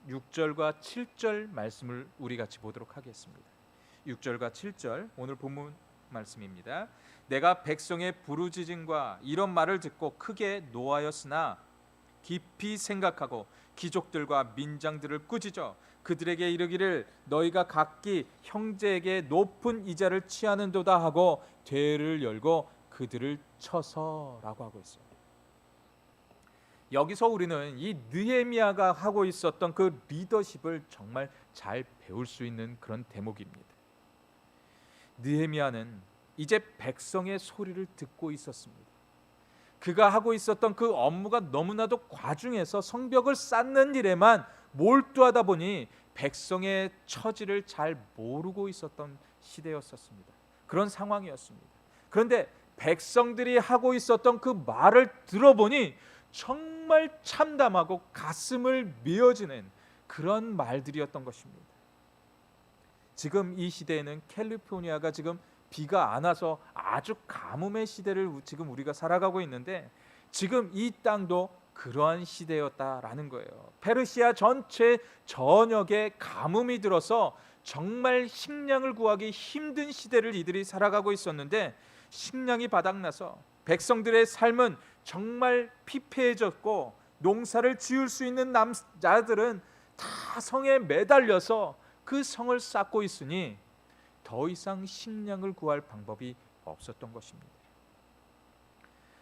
6절과 7절 말씀을 우리 같이 보도록 하겠습니다. 6절과 7절 오늘 본문 말씀입니다. 내가 백성의 부르짖음과 이런 말을 듣고 크게 노하였으나 깊이 생각하고 귀족들과 민장들을 꾸짖어 그들에게 이르기를 너희가 각기 형제에게 높은 이자를 취하는도다 하고 죄를 열고 그들을 쳐서라고 하고 있어요. 여기서 우리는 이 느헤미야가 하고 있었던 그 리더십을 정말 잘 배울 수 있는 그런 대목입니다. 느헤미야는 이제 백성의 소리를 듣고 있었습니다. 그가 하고 있었던 그 업무가 너무나도 과중해서 성벽을 쌓는 일에만 몰두하다 보니 백성의 처지를 잘 모르고 있었던 시대였었습니다. 그런 상황이었습니다. 그런데 백성들이 하고 있었던 그 말을 들어보니 정말 참담하고 가슴을 메어지는 그런 말들이었던 것입니다. 지금 이 시대에는 캘리포니아가 지금 비가 안 와서 아주 가뭄의 시대를 지금 우리가 살아가고 있는데, 지금 이 땅도 그러한 시대였다라는 거예요. 페르시아 전체 전역에 가뭄이 들어서 정말 식량을 구하기 힘든 시대를 이들이 살아가고 있었는데, 식량이 바닥나서 백성들의 삶은 정말 피폐해졌고 농사를 지을 수 있는 남자들은 다 성에 매달려서 그 성을 쌓고 있으니 더 이상 식량을 구할 방법이 없었던 것입니다.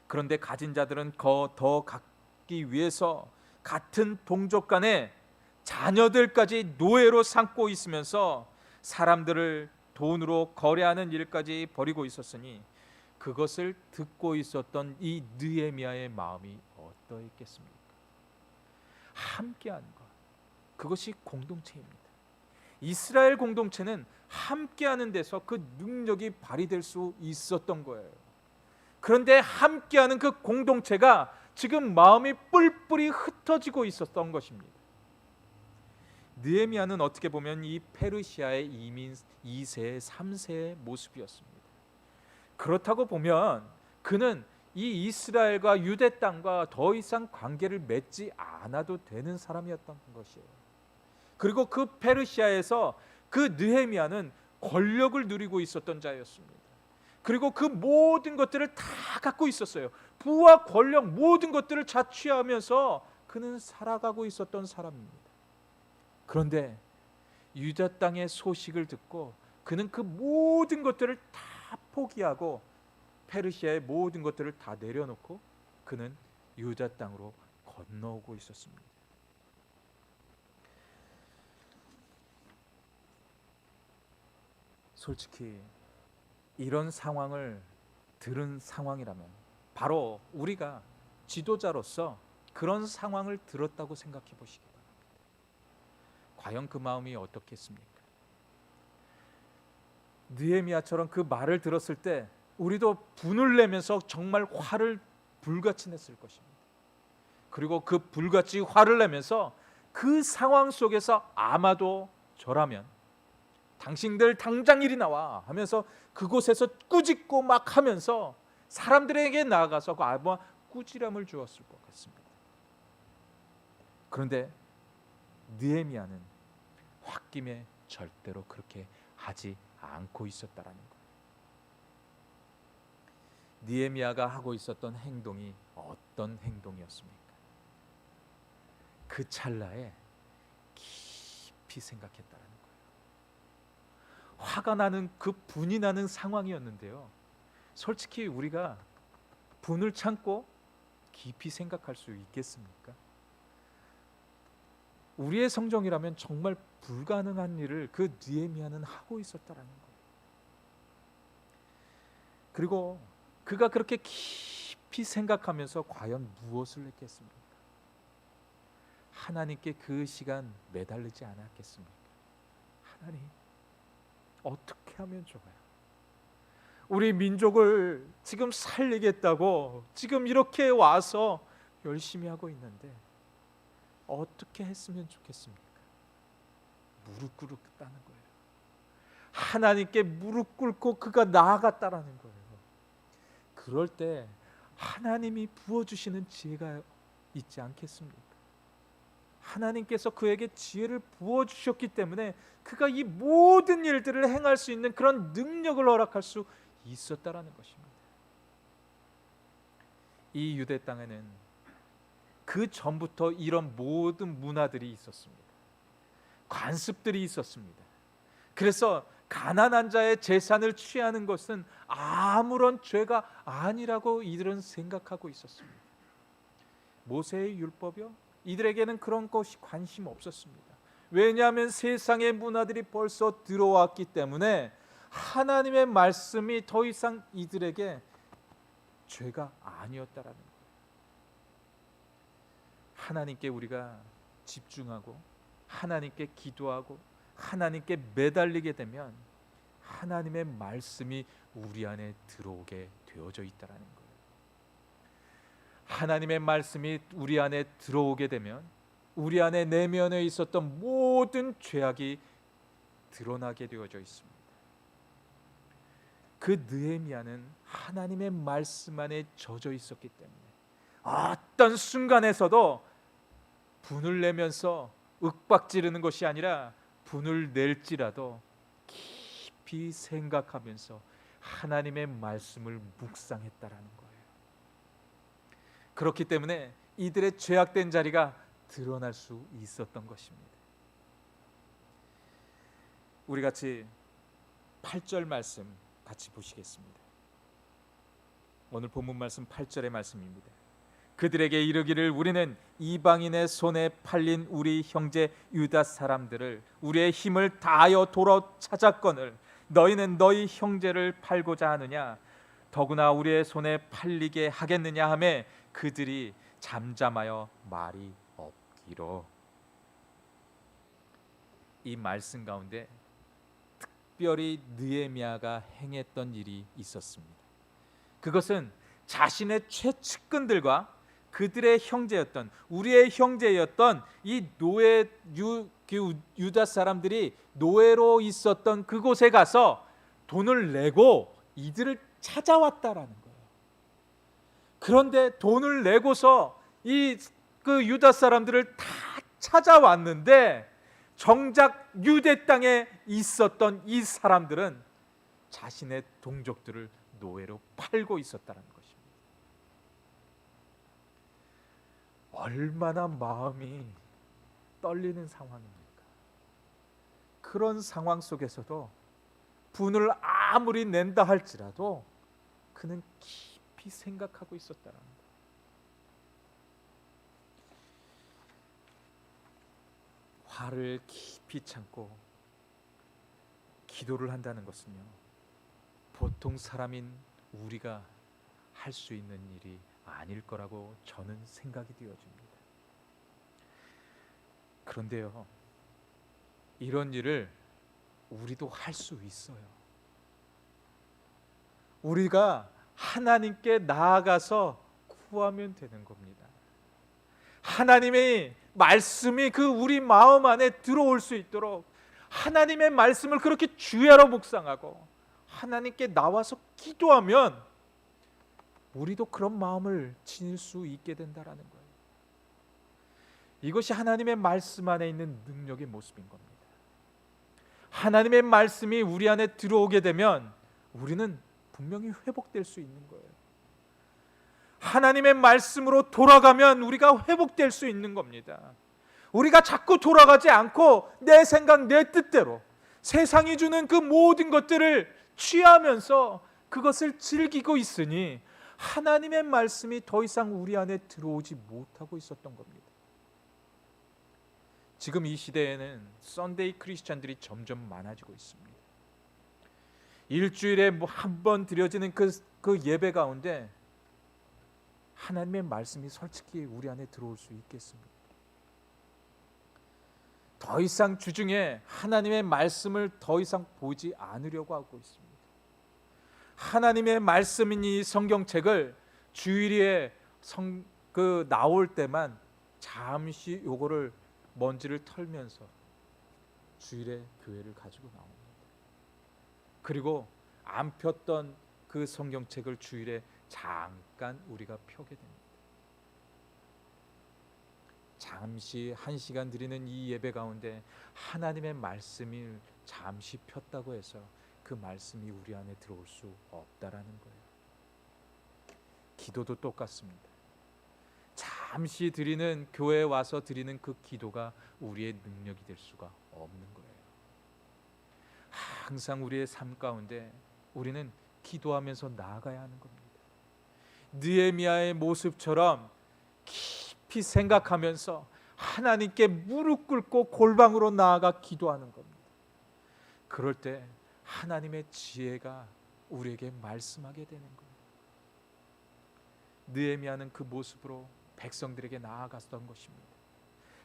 그런데 가진 자들은 더 갖기 위해서 같은 동족 간에 자녀들까지 노예로 삼고 있으면서 사람들을 돈으로 거래하는 일까지 벌이고 있었으니 그것을 듣고 있었던 이 느헤미야의 마음이 어떠했겠습니까? 함께하는 것, 그것이 공동체입니다. 이스라엘 공동체는 함께하는 데서 그 능력이 발휘될 수 있었던 거예요. 그런데 함께하는 그 공동체가 지금 마음이 뿔뿔이 흩어지고 있었던 것입니다. 느헤미야는 어떻게 보면 이 페르시아의 이민 2세, 3세의 모습이었습니다. 그렇다고 보면 그는 이 이스라엘과 유대 땅과 더 이상 관계를 맺지 않아도 되는 사람이었던 것이에요. 그리고 그 페르시아에서 그 느헤미야는 권력을 누리고 있었던 자였습니다. 그리고 그 모든 것들을 다 갖고 있었어요. 부와 권력 모든 것들을 자취하면서 그는 살아가고 있었던 사람입니다. 그런데 유다 땅의 소식을 듣고 그는 그 모든 것들을 다 포기하고 페르시아의 모든 것들을 다 내려놓고 그는 유다 땅으로 건너오고 있었습니다. 솔직히 이런 상황을 들은 상황이라면 바로 우리가 지도자로서 그런 상황을 들었다고 생각해 보시기 바랍니다. 과연 그 마음이 어떻겠습니까? 느헤미야처럼 그 말을 들었을 때 우리도 분을 내면서 정말 화를 불같이 냈을 것입니다. 그리고 그 불같이 화를 내면서 그 상황 속에서 아마도 저라면 당신들 당장 이리 나와 하면서 그곳에서 꾸짖고 막 하면서 사람들에게 나아가서 아마 꾸지람을 주었을 것 같습니다. 그런데 느헤미야는 홧김에 절대로 그렇게 하지 않고 있었다라는 거예요. 느헤미야가 하고 있었던 행동이 어떤 행동이었습니까? 그 찰나에 깊이 생각했다라는 거예요. 화가 나는 그 분이 나는 상황이었는데요. 솔직히 우리가 분을 참고 깊이 생각할 수 있겠습니까? 우리의 성정이라면 정말 불가능한 일을 그 느헤미야는 하고 있었다라는 거예요. 그리고 그가 그렇게 깊이 생각하면서 과연 무엇을 했겠습니까? 하나님께 그 시간 매달리지 않았겠습니까? 하나님, 어떻게 하면 좋아요? 우리 민족을 지금 살리겠다고 지금 이렇게 와서 열심히 하고 있는데 어떻게 했으면 좋겠습니까? 무릎 꿇었다는 거예요. 하나님께 무릎 꿇고 그가 나아갔다라는 거예요. 그럴 때 하나님이 부어주시는 지혜가 있지 않겠습니까? 하나님께서 그에게 지혜를 부어주셨기 때문에 그가 이 모든 일들을 행할 수 있는 그런 능력을 허락할 수 있었다라는 것입니다. 이 유대 땅에는 그 전부터 이런 모든 문화들이 있었습니다. 관습들이 있었습니다. 그래서 가난한 자의 재산을 취하는 것은 아무런 죄가 아니라고 이들은 생각하고 있었습니다. 모세의 율법이요? 이들에게는 그런 것이 관심 없었습니다. 왜냐하면 세상의 문화들이 벌써 들어왔기 때문에 하나님의 말씀이 더 이상 이들에게 죄가 아니었다라는 거예요. 하나님께 우리가 집중하고 하나님께 기도하고 하나님께 매달리게 되면 하나님의 말씀이 우리 안에 들어오게 되어져 있다라는 거예요. 하나님의 말씀이 우리 안에 들어오게 되면 우리 안에 내면에 있었던 모든 죄악이 드러나게 되어져 있습니다. 그 느헤미야는 하나님의 말씀 안에 젖어 있었기 때문에 어떤 순간에서도 분을 내면서 윽박지르는 것이 아니라 분을 낼지라도 깊이 생각하면서 하나님의 말씀을 묵상했다라는 거예요. 그렇기 때문에 이들의 죄악된 자리가 드러날 수 있었던 것입니다. 우리 같이 8절 말씀 같이 보시겠습니다. 오늘 본문 말씀 8절의 말씀입니다. 그들에게 이르기를 우리는 이방인의 손에 팔린 우리 형제 유다 사람들을 우리의 힘을 다하여 돌아 찾았거늘 너희는 너희 형제를 팔고자 하느냐 더구나 우리의 손에 팔리게 하겠느냐 하매 그들이 잠잠하여 말이 없기로. 이 말씀 가운데 특별히 느헤미야가 행했던 일이 있었습니다. 그것은 자신의 최측근들과 그들의 형제였던 우리의 형제였던 이 유다 사람들이 노예로 있었던 그곳에 가서 돈을 내고 이들을 찾아왔다라는 거예요. 그런데 돈을 내고서 그 유다 사람들을 다 찾아왔는데 정작 유대 땅에 있었던 이 사람들은 자신의 동족들을 노예로 팔고 있었다는 것입니다. 얼마나 마음이 떨리는 상황입니까? 그런 상황 속에서도 분을 아무리 낸다 할지라도 그는 깊이 생각하고 있었다는 거예요. 화를 깊이 참고 기도를 한다는 것은요, 보통 사람인 우리가 할 수 있는 일이 아닐 거라고 저는 생각이 되어집니다. 그런데요, 이런 일을 우리도 할 수 있어요. 우리가 하나님께 나아가서 구하면 되는 겁니다. 하나님의 말씀이 그 우리 마음 안에 들어올 수 있도록 하나님의 말씀을 그렇게 주야로 묵상하고 하나님께 나와서 기도하면 우리도 그런 마음을 지닐 수 있게 된다라는 거예요. 이것이 하나님의 말씀 안에 있는 능력의 모습인 겁니다. 하나님의 말씀이 우리 안에 들어오게 되면 우리는 분명히 회복될 수 있는 거예요. 하나님의 말씀으로 돌아가면 우리가 회복될 수 있는 겁니다. 우리가 자꾸 돌아가지 않고 내 생각, 내 뜻대로 세상이 주는 그 모든 것들을 취하면서 그것을 즐기고 있으니 하나님의 말씀이 더 이상 우리 안에 들어오지 못하고 있었던 겁니다. 지금 이 시대에는 썬데이 크리스찬들이 점점 많아지고 있습니다. 일주일에 한 번 드려지는 그 예배 가운데 하나님의 말씀이 솔직히 우리 안에 들어올 수 있겠습니까? 더 이상 주중에 하나님의 말씀을 더 이상 보지 않으려고 하고 있습니다. 하나님의 말씀인 이 성경책을 주일에 나올 때만 잠시 요거를 먼지를 털면서 주일에 교회를 가지고 나옵니다. 그리고 안 폈던 그 성경책을 주일에 잠깐 우리가 펴게 됩니다. 잠시 1시간 드리는 이 예배 가운데 하나님의 말씀을 잠시 폈다고 해서 그 말씀이 우리 안에 들어올 수 없다라는 거예요. 기도도 똑같습니다. 잠시 드리는, 교회에 와서 드리는 그 기도가 우리의 능력이 될 수가 없는 거예요. 항상 우리의 삶 가운데 우리는 기도하면서 나아가야 하는 겁니다. 느헤미야의 모습처럼 깊이 생각하면서 하나님께 무릎 꿇고 골방으로 나아가 기도하는 겁니다. 그럴 때 하나님의 지혜가 우리에게 말씀하게 되는 거예요. 느헤미야는 그 모습으로 백성들에게 나아갔던 것입니다.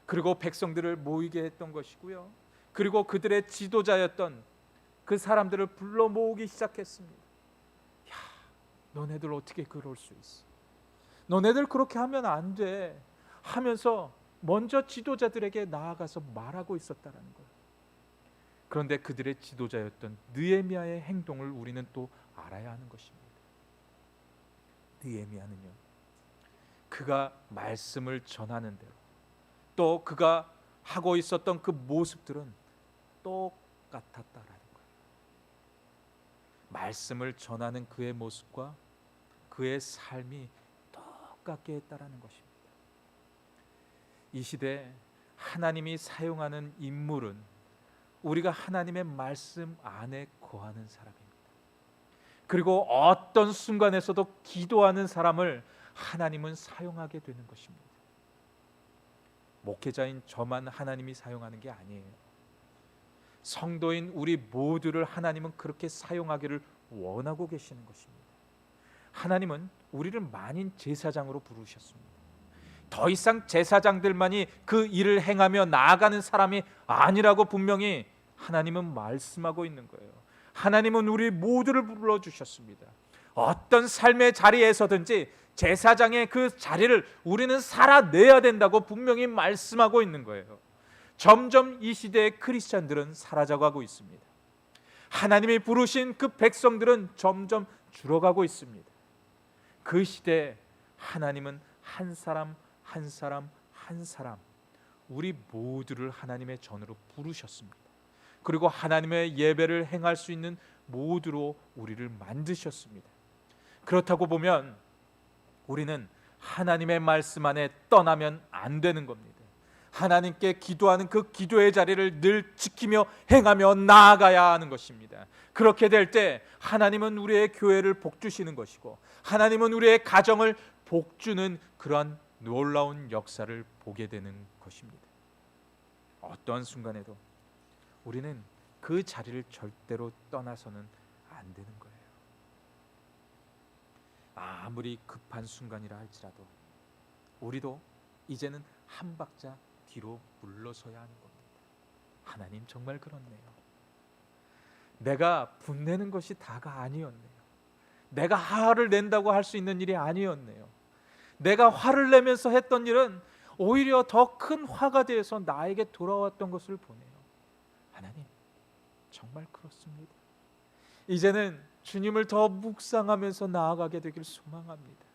그리고 백성들을 모이게 했던 것이고요. 그리고 그들의 지도자였던 그 사람들을 불러 모으기 시작했습니다. 야, 너네들 어떻게 그럴 수 있어? 너네들 그렇게 하면 안 돼 하면서 먼저 지도자들에게 나아가서 말하고 있었다라는 거예요. 그런데 그들의 지도자였던 느헤미야의 행동을 우리는 또 알아야 하는 것입니다. 느헤미야는요, 그가 말씀을 전하는 대로 또 그가 하고 있었던 그 모습들은 똑같았다라는 거예요. 말씀을 전하는 그의 모습과 그의 삶이 똑같게 했다라는 것입니다. 이 시대에 하나님이 사용하는 인물은 우리가 하나님의 말씀 안에 거하는 사람입니다. 그리고 어떤 순간에서도 기도하는 사람을 하나님은 사용하게 되는 것입니다. 목회자인 저만 하나님이 사용하는 게 아니에요. 성도인 우리 모두를 하나님은 그렇게 사용하기를 원하고 계시는 것입니다. 하나님은 우리를 만인 제사장으로 부르셨습니다. 더 이상 제사장들만이 그 일을 행하며 나아가는 사람이 아니라고 분명히 하나님은 말씀하고 있는 거예요. 하나님은 우리 모두를 불러주셨습니다. 어떤 삶의 자리에서든지 제사장의 그 자리를 우리는 살아내야 된다고 분명히 말씀하고 있는 거예요. 점점 이 시대의 크리스찬들은 사라져가고 있습니다. 하나님이 부르신 그 백성들은 점점 줄어가고 있습니다. 그 시대에 하나님은 한 사람 한 사람 한 사람 우리 모두를 하나님의 전으로 부르셨습니다. 그리고 하나님의 예배를 행할 수 있는 모두로 우리를 만드셨습니다. 그렇다고 보면 우리는 하나님의 말씀 안에 떠나면 안 되는 겁니다. 하나님께 기도하는 그 기도의 자리를 늘 지키며 행하며 나아가야 하는 것입니다. 그렇게 될 때 하나님은 우리의 교회를 복주시는 것이고 하나님은 우리의 가정을 복주는 그러한 놀라운 역사를 보게 되는 것입니다. 어떠한 순간에도 우리는 그 자리를 절대로 떠나서는 안 되는 거예요. 아무리 급한 순간이라 할지라도 우리도 이제는 한 박자 뒤로 물러서야 하는 겁니다. 하나님 정말 그렇네요. 내가 분내는 것이 다가 아니었네요. 내가 화를 낸다고 할 수 있는 일이 아니었네요. 내가 화를 내면서 했던 일은 오히려 더 큰 화가 되어서 나에게 돌아왔던 것을 보네요. 하나님 정말 그렇습니다. 이제는 주님을 더 묵상하면서 나아가게 되길 소망합니다.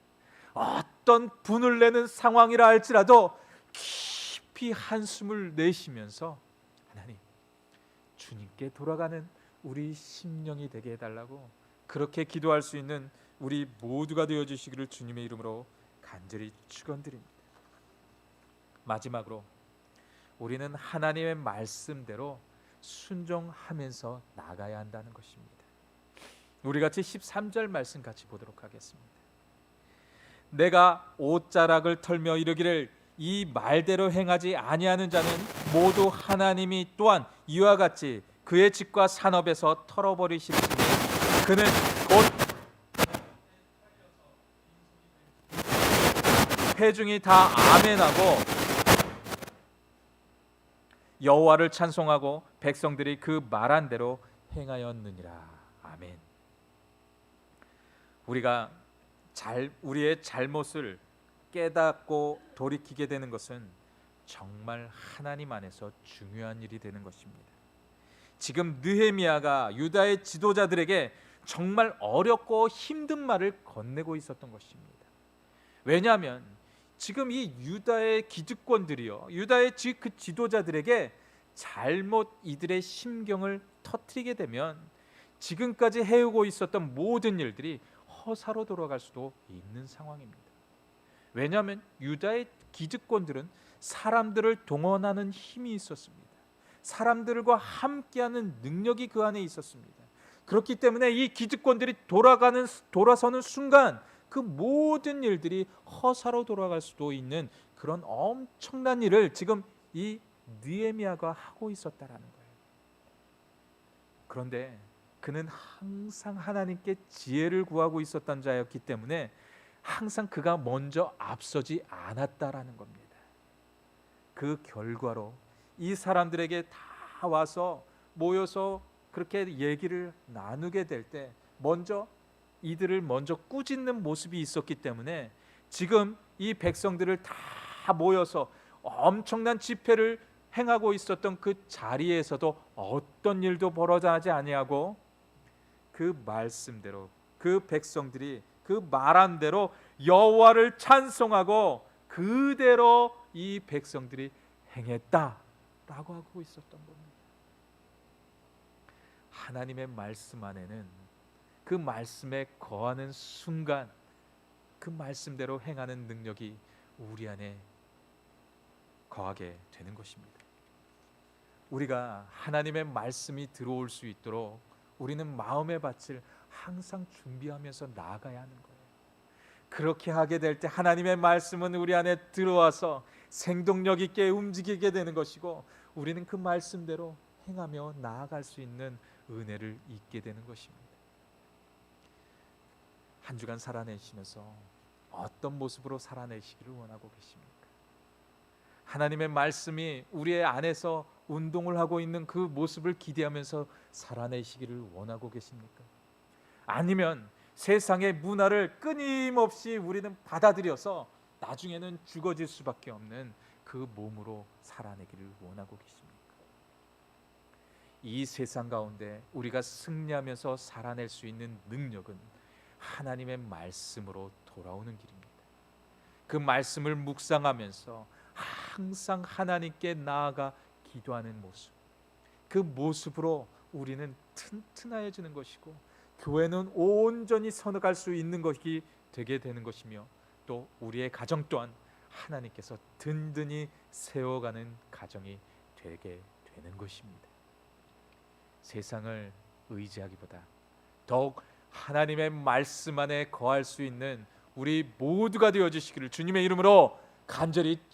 어떤 분을 내는 상황이라 할지라도 깊이 한숨을 내쉬면서 하나님 주님께 돌아가는 우리 심령이 되게 해달라고 그렇게 기도할 수 있는 우리 모두가 되어주시기를 주님의 이름으로 간절히 축원드립니다. 마지막으로 우리는 하나님의 말씀대로 순종하면서 나가야 한다는 것입니다. 우리 같이 13절 말씀 같이 보도록 하겠습니다. 내가 옷자락을 털며 이르기를 이 말대로 행하지 아니하는 자는 모두 하나님이 또한 이와 같이 그의 집과 산업에서 털어버리실지니 그는 곧 회중이 다 아멘하고 여호와를 찬송하고 백성들이 그 말한 대로 행하였느니라. 아멘. 우리가 우리의 잘못을 깨닫고 돌이키게 되는 것은 정말 하나님 안에서 중요한 일이 되는 것입니다. 지금 느헤미야가 유다의 지도자들에게 정말 어렵고 힘든 말을 건네고 있었던 것입니다. 왜냐하면 지금 이 유다의 기득권들이요, 유다의 그 지도자들에게 잘못 이들의 심경을 터뜨리게 되면 지금까지 해오고 있었던 모든 일들이 허사로 돌아갈 수도 있는 상황입니다. 왜냐하면 유다의 기득권들은 사람들을 동원하는 힘이 있었습니다. 사람들과 함께하는 능력이 그 안에 있었습니다. 그렇기 때문에 이 기득권들이 돌아서는 순간 그 모든 일들이 허사로 돌아갈 수도 있는 그런 엄청난 일을 지금 이 느헤미야가 하고 있었다라는 거예요. 그런데 그는 항상 하나님께 지혜를 구하고 있었던 자였기 때문에 항상 그가 먼저 앞서지 않았다라는 겁니다. 그 결과로 이 사람들에게 다 와서 모여서 그렇게 얘기를 나누게 될 때 이들을 먼저 꾸짖는 모습이 있었기 때문에 지금 이 백성들을 다 모여서 엄청난 집회를 행하고 있었던 그 자리에서도 어떤 일도 벌어지지 아니하고 그 말씀대로 그 백성들이 그 말한 대로 여호와를 찬송하고 그대로 이 백성들이 행했다라고 하고 있었던 겁니다. 하나님의 말씀 안에는 그 말씀에 거하는 순간 그 말씀대로 행하는 능력이 우리 안에 거하게 되는 것입니다. 우리가 하나님의 말씀이 들어올 수 있도록 우리는 마음의 밭을 항상 준비하면서 나아가야 하는 거예요. 그렇게 하게 될 때 하나님의 말씀은 우리 안에 들어와서 생동력 있게 움직이게 되는 것이고 우리는 그 말씀대로 행하며 나아갈 수 있는 은혜를 잊게 되는 것입니다. 한 주간 살아내시면서 어떤 모습으로 살아내시기를 원하고 계십니까? 하나님의 말씀이 우리의 안에서 운동을 하고 있는 그 모습을 기대하면서 살아내시기를 원하고 계십니까? 아니면 세상의 문화를 끊임없이 우리는 받아들여서 나중에는 죽어질 수밖에 없는 그 몸으로 살아내기를 원하고 계십니까? 이 세상 가운데 우리가 승리하면서 살아낼 수 있는 능력은 하나님의 말씀으로 돌아오는 길입니다. 그 말씀을 묵상하면서 항상 하나님께 나아가 기도하는 모습, 그 모습으로 우리는 튼튼해지는 것이고 교회는 온전히 서나갈 수 있는 것이 되게 되는 것이며 또 우리의 가정 또한 하나님께서 든든히 세워가는 가정이 되게 되는 것입니다. 세상을 의지하기보다 더욱 하나님의 말씀 안에 거할 수 있는 우리 모두가 되어주시기를 주님의 이름으로 간절히